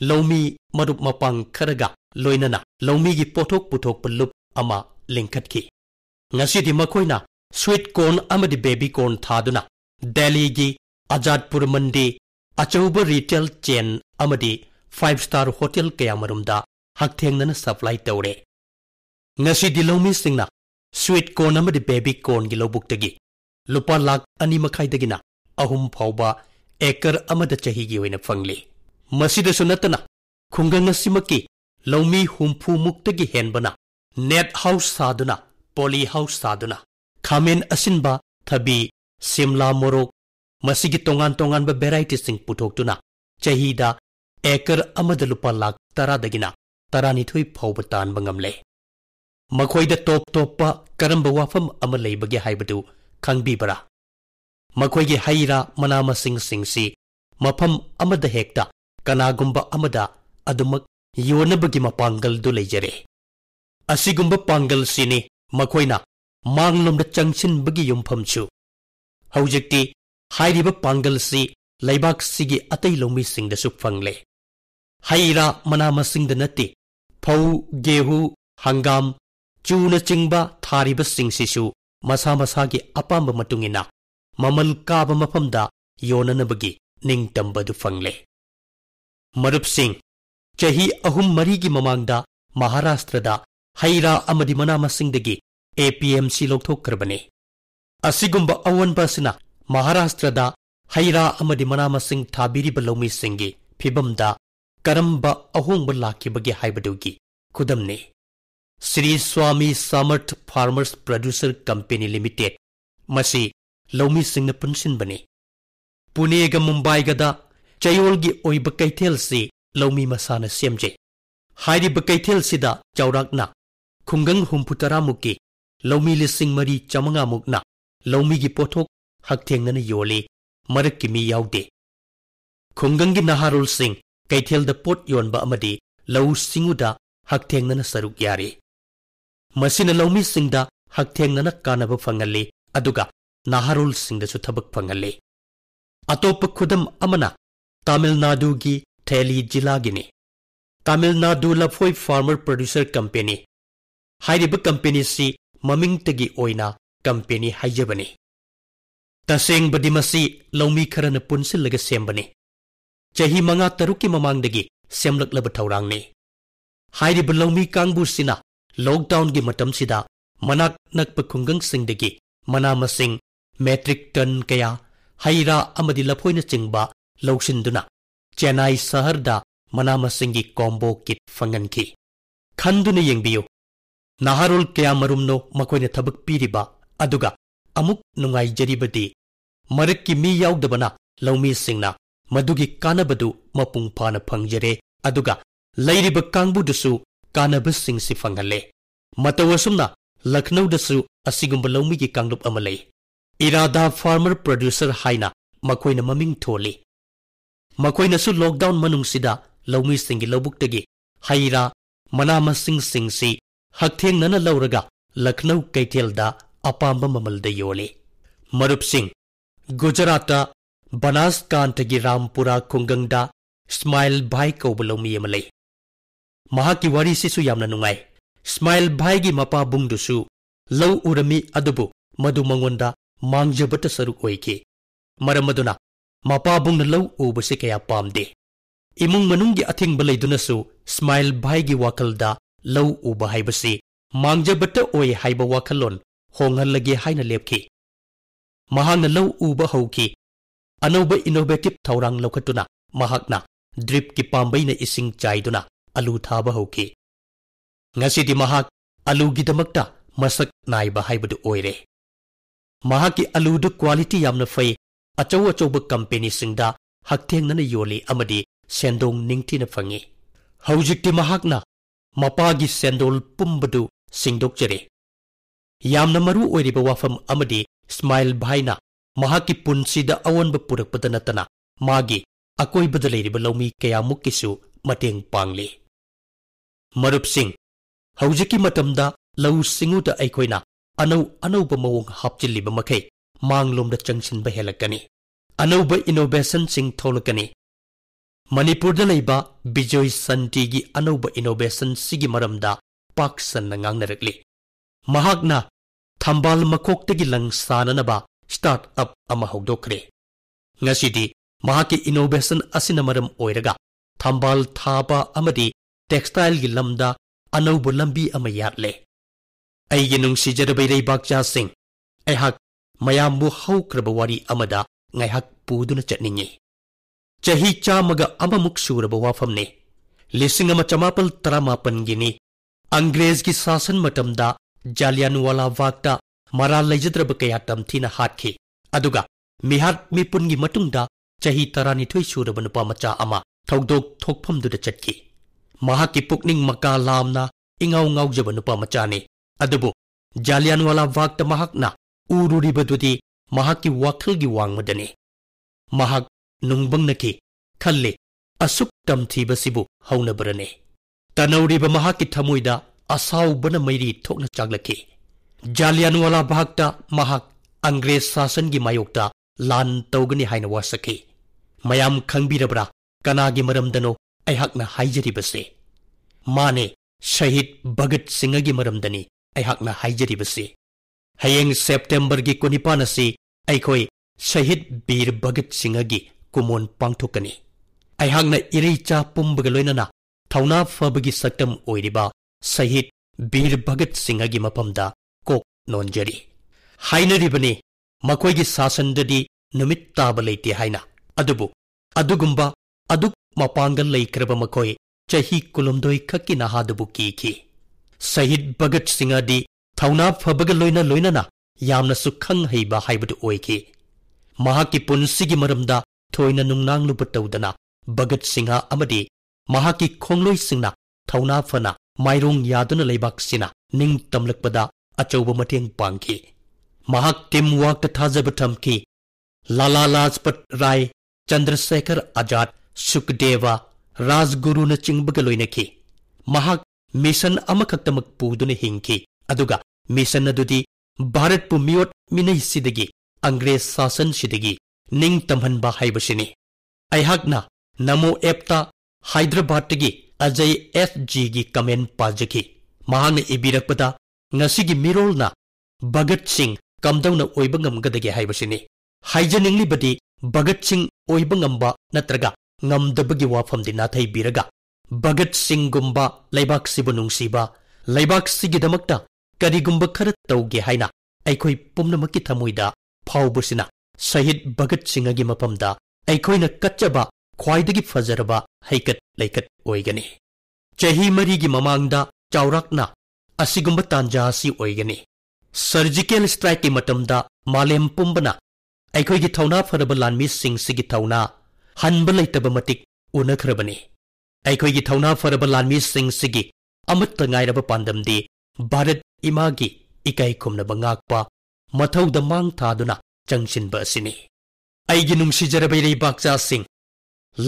ꯂꯧꯃꯤ ꯃꯔꯨꯞ ꯃꯄꯥꯡ ꯈꯔꯒ ꯂꯣꯏꯅꯅ ꯂꯧꯃꯤꯒꯤ ꯄꯣꯠꯊꯣꯛ ꯄꯨꯊꯣꯛꯄ ꯂꯨꯞ ꯑꯃ ꯂꯤꯡꯈꯠꯈꯤ꯫ ꯉꯁꯤꯗꯤ ꯃꯈꯣꯏꯅ ꯁ꯭ꯋꯤꯠ ꯀꯣꯔꯟ ꯑꯃꯗꯤ ꯕꯦꯕꯤ ꯀꯣꯔꯟ ꯊꯥꯗꯨꯅ ꯗꯦꯜꯂꯤꯒꯤ ꯑꯖꯥꯗꯄꯨꯔ ꯃꯟꯗꯤ, ꯑꯆꯧꯕ ꯔꯤꯇꯦꯜ ꯆꯦꯟ ꯑꯃꯗꯤ 5-star ꯍꯣꯇꯦꯜ ꯀꯌꯥꯃꯔꯨꯝꯗ ꯍꯛꯊꯦꯡꯅꯅ ꯁꯞꯄ꯭ꯂꯥꯏ ꯇꯧꯔꯦ꯫ ꯉꯁꯤꯗꯤ ꯂꯧꯃꯤꯁꯤꯡꯅ ꯁ꯭ꯋꯤꯠ ꯀꯣꯔꯟ ꯑꯃꯗꯤ ꯕꯦꯕꯤ ꯀꯣꯔꯟꯒꯤ ꯂꯧꯕꯨꯛꯇꯒꯤ ₹2.5 3 ꯐꯥꯎꯕ ꯑꯦꯀꯔ ꯑꯃꯗ ꯆꯍꯤꯒꯤ ꯑꯣꯏꯅ ꯐꯪꯂꯤ꯫ ꯃꯁꯤꯗꯁꯨ ꯅꯠꯇꯅ ꯈꯨꯡꯒꯪ ꯑꯁꯤꯃꯛꯀꯤ ꯂꯧꯃꯤ 60ꯃꯨꯛꯇꯒꯤ ꯍꯦꯟꯕꯅ ꯅꯦꯠ ꯍꯥꯎꯁ ꯁꯥꯗꯨꯅ, ꯄꯣꯂꯤ ꯍꯥꯎꯁ ꯁꯥꯗꯨꯅ ꯈꯥꯃꯦꯟ ꯑꯁꯤꯟꯕ, ꯊꯕꯤ, ꯁꯤꯝꯂꯥ ꯃꯣꯔꯣꯛ ꯃꯁꯤꯒꯤ ꯇꯣꯉꯥꯟꯕ ꯚꯦꯔꯥꯏꯇꯤꯁꯤꯡ ꯄꯨꯊꯣꯛꯇꯨꯅ ꯆꯍꯤꯗ ꯑꯦꯀꯔ ꯑꯃꯗ ₹1,12,000 ꯐꯥꯎꯕ ꯇꯥꯟꯕ ꯉꯝꯂꯦ꯫ ꯃꯈꯣꯏꯗ ꯇꯣꯞ-ꯇꯣꯞꯄ ꯀꯔꯝꯕ ꯋꯥꯐꯝ ꯑꯃ ꯂꯩꯕꯒꯦ ꯍꯥꯏꯕꯗꯨ ꯈꯪꯕꯤꯕ꯭ꯔꯥ? ꯃꯈꯣꯏꯒꯤ ꯍꯩ ꯔꯥ ꯃꯅꯥ ꯃꯁꯤꯡꯁꯤꯡꯁꯤ ꯃꯐꯝ ꯑꯃꯗ ꯍꯦꯛꯇ ꯀꯅꯥꯒꯨꯝꯕ ꯑꯃꯗ ꯑꯗꯨꯃꯛ ꯌꯣꯟꯅꯕꯒꯤ ꯃꯄꯥꯡꯒꯜꯗꯨ ꯂꯩꯖꯔꯦ꯫ ꯑꯁꯤꯒꯨꯝꯕ ꯄꯥꯡꯒꯜꯁꯤꯅꯤ ꯃꯈꯣꯏꯅ ꯃꯥꯡꯂꯣꯝꯗ ꯆꯪꯁꯤꯟꯕꯒꯤ ꯌꯨꯝꯐꯝꯁꯨ꯫ ꯍꯧꯖꯤꯛꯇꯤ ꯍꯥꯏꯔꯤꯕ ꯄꯥꯡꯒꯜꯁꯤ ꯂꯩꯕꯥꯛꯁꯤꯒꯤ ꯑꯇꯩ ꯂꯧꯃꯤꯁꯤꯡꯗꯁꯨ ꯐꯪꯂꯦ꯫ ꯍꯩ ꯔꯥ ꯃꯅꯥ ꯃꯁꯤꯡꯗ ꯅꯠꯇꯦ, ꯐꯧ, ꯒꯦꯍꯨ, ꯍꯪꯒꯥꯝ, ꯆꯨꯅꯆꯤꯡꯕ ꯊꯥꯔꯤꯕꯁꯤꯡꯁꯤꯁꯨ ꯃꯁꯥ ꯃꯁꯥꯒꯤ ꯑꯄꯥꯝꯕ ꯃꯇꯨꯡ ꯏꯟꯅ ꯃꯃꯜ ꯀꯥꯕ ꯃꯐꯝꯗ ꯌꯣꯟꯅꯅꯕꯒꯤ ꯅꯤꯡꯇꯝꯕꯗꯨ ꯐꯪꯂꯦ꯫ ꯃꯔꯨꯞꯁꯤꯡ, ꯆꯍꯤ 3-4ꯒꯤ ꯃꯃꯥꯡꯗ ꯃꯍꯥꯔꯥꯁꯇ꯭ꯔꯗ ꯍꯩ ꯔꯥ ꯑꯃꯗꯤ ꯃꯅꯥ ꯃꯁꯤꯡꯗꯒꯤ APMC ꯂꯧꯊꯣꯛꯈ꯭ꯔꯕꯅꯤ꯫ ꯑꯁꯤꯒꯨꯝꯕ ꯑꯑꯣꯟꯕ ꯑꯁꯤꯅ ꯃꯍꯥꯔꯥꯁꯇ꯭ꯔꯗ ꯍꯩ ꯔꯥ ꯑꯃꯗꯤ ꯃꯅꯥ ꯃꯁꯤꯡ ꯊꯥꯕꯤꯔꯤꯕ ꯂꯧꯃꯤꯁꯤꯡꯒꯤ ꯐꯤꯚꯝꯗ ꯀꯔꯝꯕ ꯑꯍꯣꯡꯕ ꯂꯥꯛꯈꯤꯕꯒꯦ ꯍꯥꯏꯕꯗꯨꯒꯤ ꯈꯨꯗꯝꯅꯤ꯫ Shri Swami Samarth farmers producer company limited ꯃꯁꯤ ꯂꯧꯃꯤꯁꯤꯡꯅ ꯄꯨꯟꯁꯤꯟꯕꯅꯤ꯫ ꯄꯨꯅꯦꯒ ꯃꯨꯝꯕꯥꯏꯒꯗ ꯆꯌꯣꯜꯒꯤ ꯑꯣꯏꯕ ꯀꯩꯊꯦꯜꯁꯤ ꯂꯧꯃꯤ ꯃꯁꯥꯅ ꯁꯦꯝꯖꯩ꯫ ꯍꯥꯏꯔꯤꯕ ꯀꯩꯊꯦꯜꯁꯤꯗ ꯆꯥꯎꯔꯥꯛꯅ ꯈꯨꯡꯒꯪ 60ꯃꯨꯛꯀꯤ ꯂꯧꯃꯤ 3,900ꯃꯨꯛꯅ ꯂꯧꯃꯤꯒꯤ ꯄꯣꯠꯊꯣꯛ ꯍꯛꯊꯦꯡꯅꯅ ꯌꯣꯜꯂꯤ, ꯃꯔꯛꯀꯤ ꯃꯤ ꯌꯥꯎꯗꯦ꯫ ꯈꯨꯡꯒꯪꯒꯤ ꯅꯍꯥꯔꯣꯜꯁꯤꯡ ꯀꯩꯊꯦꯜꯗ ꯄꯣꯠ ꯌꯣꯟꯕ ꯑꯃꯗꯤ ꯂꯧꯎ ꯁꯤꯡꯎꯗ ꯍꯛꯊꯦꯡꯅꯅ ꯁꯔꯨꯛ ꯌꯥꯔꯤ꯫ ꯃꯁꯤꯅ ꯂꯧꯃꯤꯁꯤꯡꯗ ꯍꯛꯊꯦꯡꯅꯅ ꯀꯥꯟꯅꯕ ꯐꯪꯍꯜꯂꯤ ꯑꯗꯨꯒ ꯅꯍꯥꯔꯣꯜꯁꯤꯡꯗꯁꯨ ꯊꯕꯛ ꯐꯪꯍꯜꯂꯤ꯫ ꯑꯇꯣꯞꯄ ꯈꯨꯗꯝ ꯑꯃꯅ ꯇꯥꯃꯤꯜ ꯅꯥꯗꯨꯒꯤ ꯊꯦꯂꯤ ꯖꯤꯂꯥꯒꯤꯅꯤ꯫ ꯇꯥꯃꯤꯜ ꯅꯥꯗꯨ ꯂꯐꯣꯏ ꯐꯥꯔꯃꯔ ꯄ꯭ꯔꯣꯗ꯭ꯌꯨꯁꯔ ꯀꯝꯄꯦꯅꯤ ꯍꯥꯏꯔꯤꯕ ꯀꯝꯄꯦꯅꯤꯁꯤ ꯃꯃꯤꯡꯇꯒꯤ ꯑꯣꯏꯅ ꯀꯝꯄꯦꯅꯤ ꯍꯥꯏꯖꯕꯅꯤ꯫ ꯇꯁꯦꯡꯕꯗꯤ ꯃꯁꯤ ꯂꯧꯃꯤ ꯈꯔꯅ ꯄꯨꯟꯁꯤꯜꯂꯒ ꯁꯦꯝꯕꯅꯤ꯫ ꯆꯍꯤ 5-6ꯀꯤ ꯃꯃꯥꯡꯗꯒꯤ ꯁꯦꯝꯂꯛꯂꯕ ꯊꯧꯔꯥꯡꯅꯤ꯫ ꯍꯥꯏꯔꯤꯕ ꯂꯧꯃꯤ ꯀꯥꯡꯕꯨꯁꯤꯅ ꯂꯣꯛꯗꯥꯎꯟꯒꯤ ꯃꯇꯝꯁꯤꯗ ꯃꯅꯥꯛ ꯅꯛꯄ ꯈꯨꯡꯒꯪꯁꯤꯡꯗꯒꯤ ꯃꯅꯥ ꯃꯁꯤꯡ ꯃꯦꯇ꯭ꯔꯤꯛ ꯇꯟ ꯀꯌꯥ, ꯍꯩ ꯔꯥ ꯑꯃꯗꯤ ꯂꯐꯣꯏꯅꯆꯤꯡꯕ ꯂꯧꯁꯤꯟꯗꯨꯅ ꯆꯦꯟꯅꯥꯏ ꯁꯍꯔꯗ ꯃꯅꯥ ꯃꯁꯤꯡꯒꯤ ꯀꯣꯝꯕꯣ ꯀꯤꯠ ꯐꯪꯍꯟꯈꯤ꯫ ꯈꯟꯗꯨꯅ ꯌꯦꯡꯕꯤꯌꯨ, ꯅꯍꯥꯔꯣꯜ ꯀꯌꯥꯃꯔꯨꯝꯅꯣ ꯃꯈꯣꯏꯅ ꯊꯕꯛ ꯄꯤꯔꯤꯕ, ꯑꯗꯨꯒ ꯑꯃꯨꯛ ꯅꯨꯡꯉꯥꯏꯖꯔꯤꯕꯗꯤ ꯃꯔꯛꯀꯤ ꯃꯤ ꯌꯥꯎꯗꯕꯅ ꯂꯧꯃꯤꯁꯤꯡꯅ ꯃꯗꯨꯒꯤ ꯀꯥꯟꯅꯕꯗꯨ ꯃꯄꯨꯡ ꯐꯥꯅ ꯐꯪꯖꯔꯦ ꯑꯗꯨꯒ ꯂꯩꯔꯤꯕ ꯀꯥꯡꯕꯨꯗꯨꯁꯨ ꯀꯥꯟꯅꯕꯁꯤꯡꯁꯤ ꯐꯪꯍꯜꯂꯦ꯫ ꯃꯇꯧ ꯑꯁꯨꯝꯅ ꯂꯈꯅꯧꯗꯁꯨ ꯑꯁꯤꯒꯨꯝꯕ ꯂꯧꯃꯤꯒꯤ ꯀꯥꯡꯂꯨꯞ ꯑꯃ ꯂꯩ꯫ ꯏꯔꯥꯗꯥ ꯐꯥꯔꯃꯔ ꯄ꯭ꯔꯣꯗ꯭ꯌꯨꯁꯔ ꯍꯥꯏꯅ ꯃꯈꯣꯏꯅ ꯃꯃꯤꯡ ꯊꯣꯜꯂꯤ꯫ ꯃꯈꯣꯏꯅꯁꯨ ꯂꯣꯛꯗꯥꯎꯟ ꯃꯅꯨꯡꯁꯤꯗ ꯂꯧꯃꯤꯁꯤꯡꯒꯤ ꯂꯧꯕꯨꯛꯇꯒꯤ ꯍꯩ ꯔꯥ ꯃꯅꯥ ꯃꯁꯤꯡꯁꯤꯡꯁꯤ ꯍꯛꯊꯦꯡꯅꯅ ꯂꯧꯔꯒ ꯂꯈꯅꯧ ꯀꯩꯊꯦꯜꯗ ꯑꯄꯥꯝꯕ ꯃꯃꯜꯗ ꯌꯣꯜꯂꯤ꯫ ꯃꯔꯨꯞꯁꯤꯡ, ꯒꯨꯖꯔꯥꯠꯇ ꯕꯅꯥꯁꯀꯥꯟꯊꯒꯤ ꯔꯥꯝꯄꯨꯔꯥ ꯈꯨꯡꯒꯪꯗ ꯏꯁꯃꯥꯏꯜ ꯚꯥꯏ ꯀꯧꯕ ꯂꯧꯃꯤ ꯑꯃ ꯂꯩ꯫ mahaki wari sisu yamna nungai. Smile bhaigi mapa bungdusu lau urami adubu madu mangonda mangjabata saruk oike. Maramaduna mapa bungna lau ubase kaya pamde. Imung manunggi athing balaidunasu Smile bhaigi wakalda lau uba haibasi mangjabata oy haiba wakalon honghallage haina lepki. Mahangna lau uba hauki. Anauba innovative thaurang laukatuna mahakna drip ki pambaina ising chaiduna alu thaba hauki. Ngasidi mahak alu gidamakta masak naiba haibadu oire. Mahaki alu du quality yamna fai achau achauba company singda hakthengnana yoli amadi sendong ningtina fangi. Haujikti mahakna mapagi sendol pumbadu singdokjare. Yamna maru oiriba wafam amadi Smile bhaina mahaki punsida awanba purakpada natana magi akoibada leiriba laumi kayamukisu mateng pangli. Marup sing haujiki matamda lau singuda aikoina anauba mawong hapchiliba makai manglomda changsinba helakani. Anauba innovation sing tholakani. Manipurda leiba Bijoy Santigi anauba innovation sigi maramda paksan na ngangnarakli. Mahakna thambal makoktagi lang sananaba start-up ama hogdokre. Ngasidi mahaki innovation asina maram oiraga thambal thaba amadi textile gi lamda anauba lambi ama yatle. Aigi nungsijarabay leibakcha sing aihak mayambu haukraba wari amada ngaihak puduna chatningi. Chahi chamaga amamuk suraba wafamne. Lising ama chamapal taramapan gini. Angrez gi sasan matamda Jallianwala Bagh maral leijadraba kaya tamthina hatki. Aduga mihat mipungi matungda chahi 12 suraba nupa macha ama thogdok thokphamduda chatki. Mahaki pukning maka lamna ingaw ngaujaba nupa machani. Adubu Jallianwala Bagh mahakna ururibadudi mahaki wakalgi wangmadani. Mahak nungbang naki khalle asuk tamthibasibu haunabarane. Tanauriba mahaki thamuida asaw bana mairi thokna chaglaki. Jallianwala Bagh mahak Angrez sasan gi mayokta lan tawgani haina wasaki. Mayam khangbirabra kanagi maramdano aihakna haijaribase. Mane Shahid Bhagat Singh gi maramdani aihakna haijaribase. Hayeng September gi 19 asi aikoi Shahid Bir Bhagat Singh gi kumon pangthokani. Aihakna ireicha pumbaga loinana thauna fabagi saktam oiriba Shahid Bir Bhagat Singh gi mapamda kok nonjari. Hainaribani makoigi sasandadi numit taba leite haina. Adubu adugumba aduk mapangal laikraba makoi chahi kulumdoi khaki nahadabu kiki. Shahid Bhagat Singh di thauna fabaga loinana yamna sukhang heiba haibadu oiki. Mahaki punsigi maramda thoina nungnang lupatawdana Bhagat Singh amadi mahaki khongloi singna thauna fana mairong yaduna leibak sina ning tamlakpada achauba mateng pangki. Mahak teamwork ta thajaba thamki. Lala Lajpat Rai, Chandrasekhar Azad, Sukhdeva, Rajguru na chingbaga loinaki. Mahak mission amakaktamak puduna hingki. Aduga mission adudi Bharat pu miyot minay sidagi Angrez sasan sidagi ning tamhanba haibasini. Aihakna Namo Epta Hyderabad tagi Ajay FG gi comment pajaki. Mahangna ibirakpada ngasigi mirolna Bhagat Singh kamdauna oiba ngamgadagi haibasini. Haijaningli badi Bhagat Singh oiba ngamba natraga ngamdabagi wafamdi nathai biraga. Bhagat Singh gumba laibak sibu nungsiba laibak sigidamakta karigumba khara tauge haina aikoi pumnamaki thamuida phaubusina Shahid Bhagat Singh gi mapamda aikoina kachaba khwaidagi fajaraba haikat laikat oigani. Chahi marigi mamangda chaurakna asigumba tanja asi oigani. Surgical strike ki matamda malem pumbana aikoi thauna faraba lanmi sing sigi thauna hanba laitaba matik unakhrabani. Aikoi thauna faraba lanmi sing sigi amatta ngairaba pandamdi Bharat imagi ikai khumnaba ngakpa mathauda mang thaduna changsinba asini. Aigi nungsijarabay leibakcha sing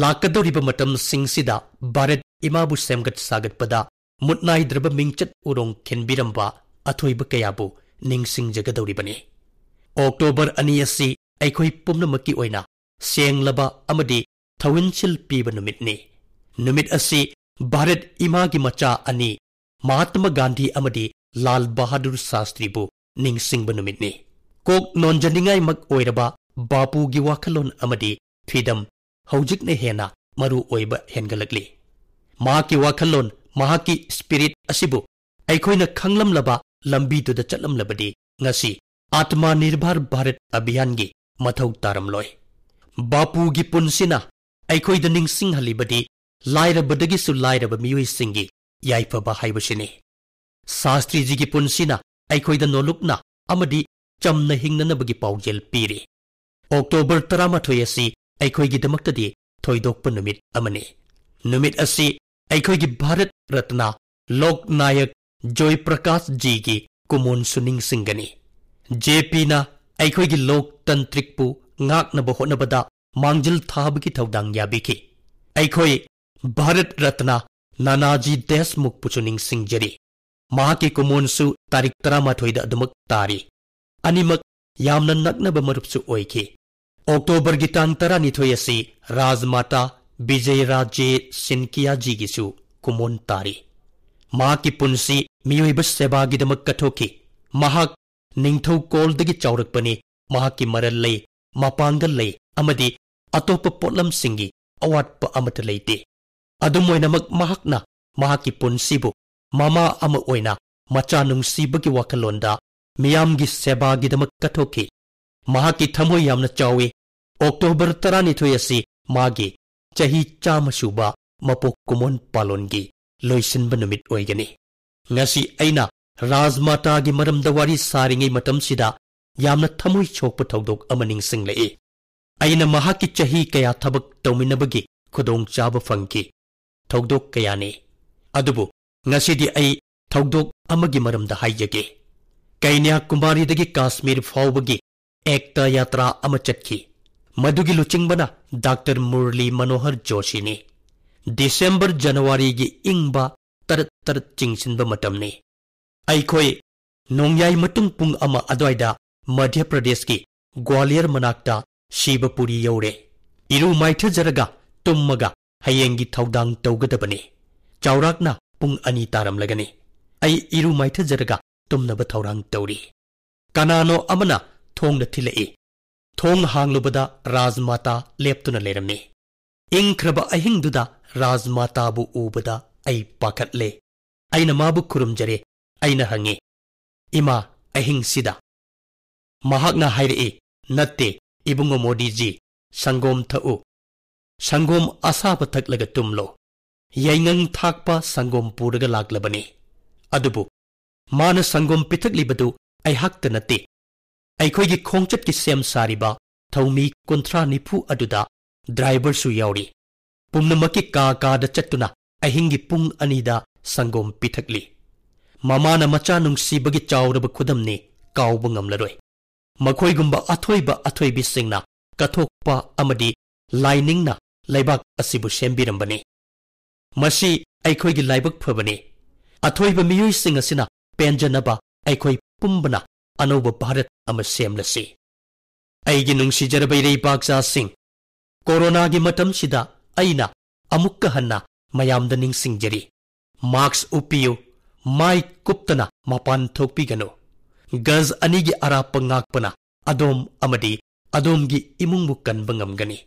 lakadoriba matam singsida Bharat imabu semgat sagatpada mutnaidraba mingchat urong khenbiramba athoiba kayabu ningsingjagadoribani. October 2 asi aikoi pumnamaki oina senglaba amadi thawinchil piba numitni. Numit asi Bharat Imangi मचा अनि महात्मा गांधी अमदी लाल बहादुर शास्त्री बु निंगसिंगब नुमितनी Coke नोंजनिंगाई मक ओइरबा बापू गी वाखलोन अमदी freedom हौजिकने हेना मरु ओइबा हेनगलकली महाकी वाखलोन महाकी spirit असिबु अखोइना खंगलमलबा लंबी तुदा चलमलबदी ngasi आत्मनिर्भर भारत अभियान गी मथौ तारमलोय बापू गी पुनसिना अखोइदा निंगसिंगहलिबदी लाइरबदगिसु लाइरब मियोइसिंगी याइफबा हाइबसिने शास्त्री जी की पुनसिना अखोइदा नोलुकना अमदी चमना हिंगननबगी पाउजेल पीरे अक्टोबर 13 असि अखोइगी दमक्तदी थोइदोकप नुमित अमने नुमित असि अखोइगी भारत रत्न लोकनायक जयप्रकाश जी की कुमोन सुनिंग सिंगनी जेपी ना अखोइगी लोकतंत्रिकपु ngaknaba honabada mangjil thabagi thaudang yabiki अखोइ Bharat Ratna Nanaji Deshmukh पुचुनिंग सिंगजरी महाकी कुमोनसु तारीख 13 अदुमक तारी अनिमक यामना नक्नब मरुपसु ओइखि अक्टोबर गी तांग 12 असि राजमाता विजयराजे सिंकिया जी गिसु कुमोन तारी महाकी पुनसी मियोइब सेबागिदमक कथोखि महाक निंगथौ कोलदगी चौरकपनि महाकी मरल लई मापांगल लई अमदी अतोप पोटलम सिंगी अवाटप अमत लेते अदुमोइनमक महाकना महाकी पुनसीबु मामा अमा ओइना मचा नुंगसीबगी वाखलोंदा मियामगी सेबागिदमक कथोखि महाकी थमोइ यामना चावे अक्टोबर 12 असि मागी चही चामसुबा मपोक कुमोन पालोनगी लोइसिनब नुमित ओइगनी ngasi aina राजमाता गी मरमदा वारी सारिंगै मतमसिदा यामना थमोइ छोकप थौदोक अमनिंग सिंगलए अइना महाकी चही कया थबक तौमिनबगी खुदोंग चाबा फंगकी थौदोक कयाने अदुबु ngasiदी अइ थौदोक अमगी मरमदा हाइजगे कन्याकुमारीदगी काश्मीर फाउबगी एकता यात्रा अमा चटकी मदुगी लुचिंगबना डॉक्टर मुरली मनोहर जोशी ने दिसंबर जनवरी गी इंगबा तरत चिंगसिनबा मतमने अखोइ नोंयाई मतुंग पुंग अमा अद्वाइदा मध्य प्रदेश की ग्वालियर मनाक्ता शिवपुरी यौरे इरु माइथजरगा तुम्मगा हयेंगी थौदांग तौगदबने चौराकना पुंग अनि तारमलगने अइ इरु माइथजरगा तुमनब थौरांग तौरी कनानो अमना थोंग थिलए थोंग हांगलुबदा राजमाता लेप्तुना लेरमने इंख्रबा अहिंगदुदा राजमाताबु उबदा अइ पाखतले अइना माबु खुरुमजरे अइना हंगे इमा अहिंगसिदा महाकना हाइरए नत्ते इबुंगो मोदी जी संगोम थउ संगोम असाब थकलग तुमलो यैंगंग थाकपा संगोम पुरगा लाक्लबने अदुबु मान संगोम पिथकलिबदु अइहाक्त नत्ते अखोइगी खोंगचट की सेम सारिबा थौमी 30-40 अदुदा ड्राइवर सु याउरी पुम्नमकी का चट्टुना अहिंगी पुंग अनिदा संगोम पिथकली ममाना मचा नुंगसीबगी चाउरब खुदमने काउब ngamlaroi मखोइगुंबा अथोइबिसिंगना कथोकपा अमदी लाइनिंगना लाइबाक असिबु सेम्बिरंबने मसी अखोइगी लाइबक फबने अथोइब मियोइसिंग असिना पेंजनबा अखोइ पुंबना अनोब भारत अमा सेमलसे अइगी नुंगसिजरबै बागजासिंग कोरोनागी मतमसिदा अइना अमुक्का हन्ना मयामदा निंगसिंगजरी मास्क उपियो माइ कुप्तना मपान थोकपिगनो गज अनिगी Arap ngakpana adom amadi adomgi imungbu kanba ngamgani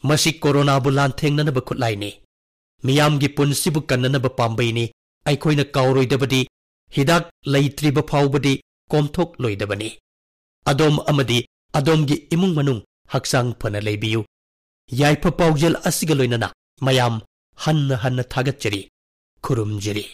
masi corona bu lanthengna khutlaine miyamgi punsibu kannana pambaine aikoina kauroidabadi hidak leitriba faubadi komthok loidabani adom amadi adomgi imung manung haksang phana leibiyu yaipa paujel asiga loinana mayam hanna thagatchari khurumjari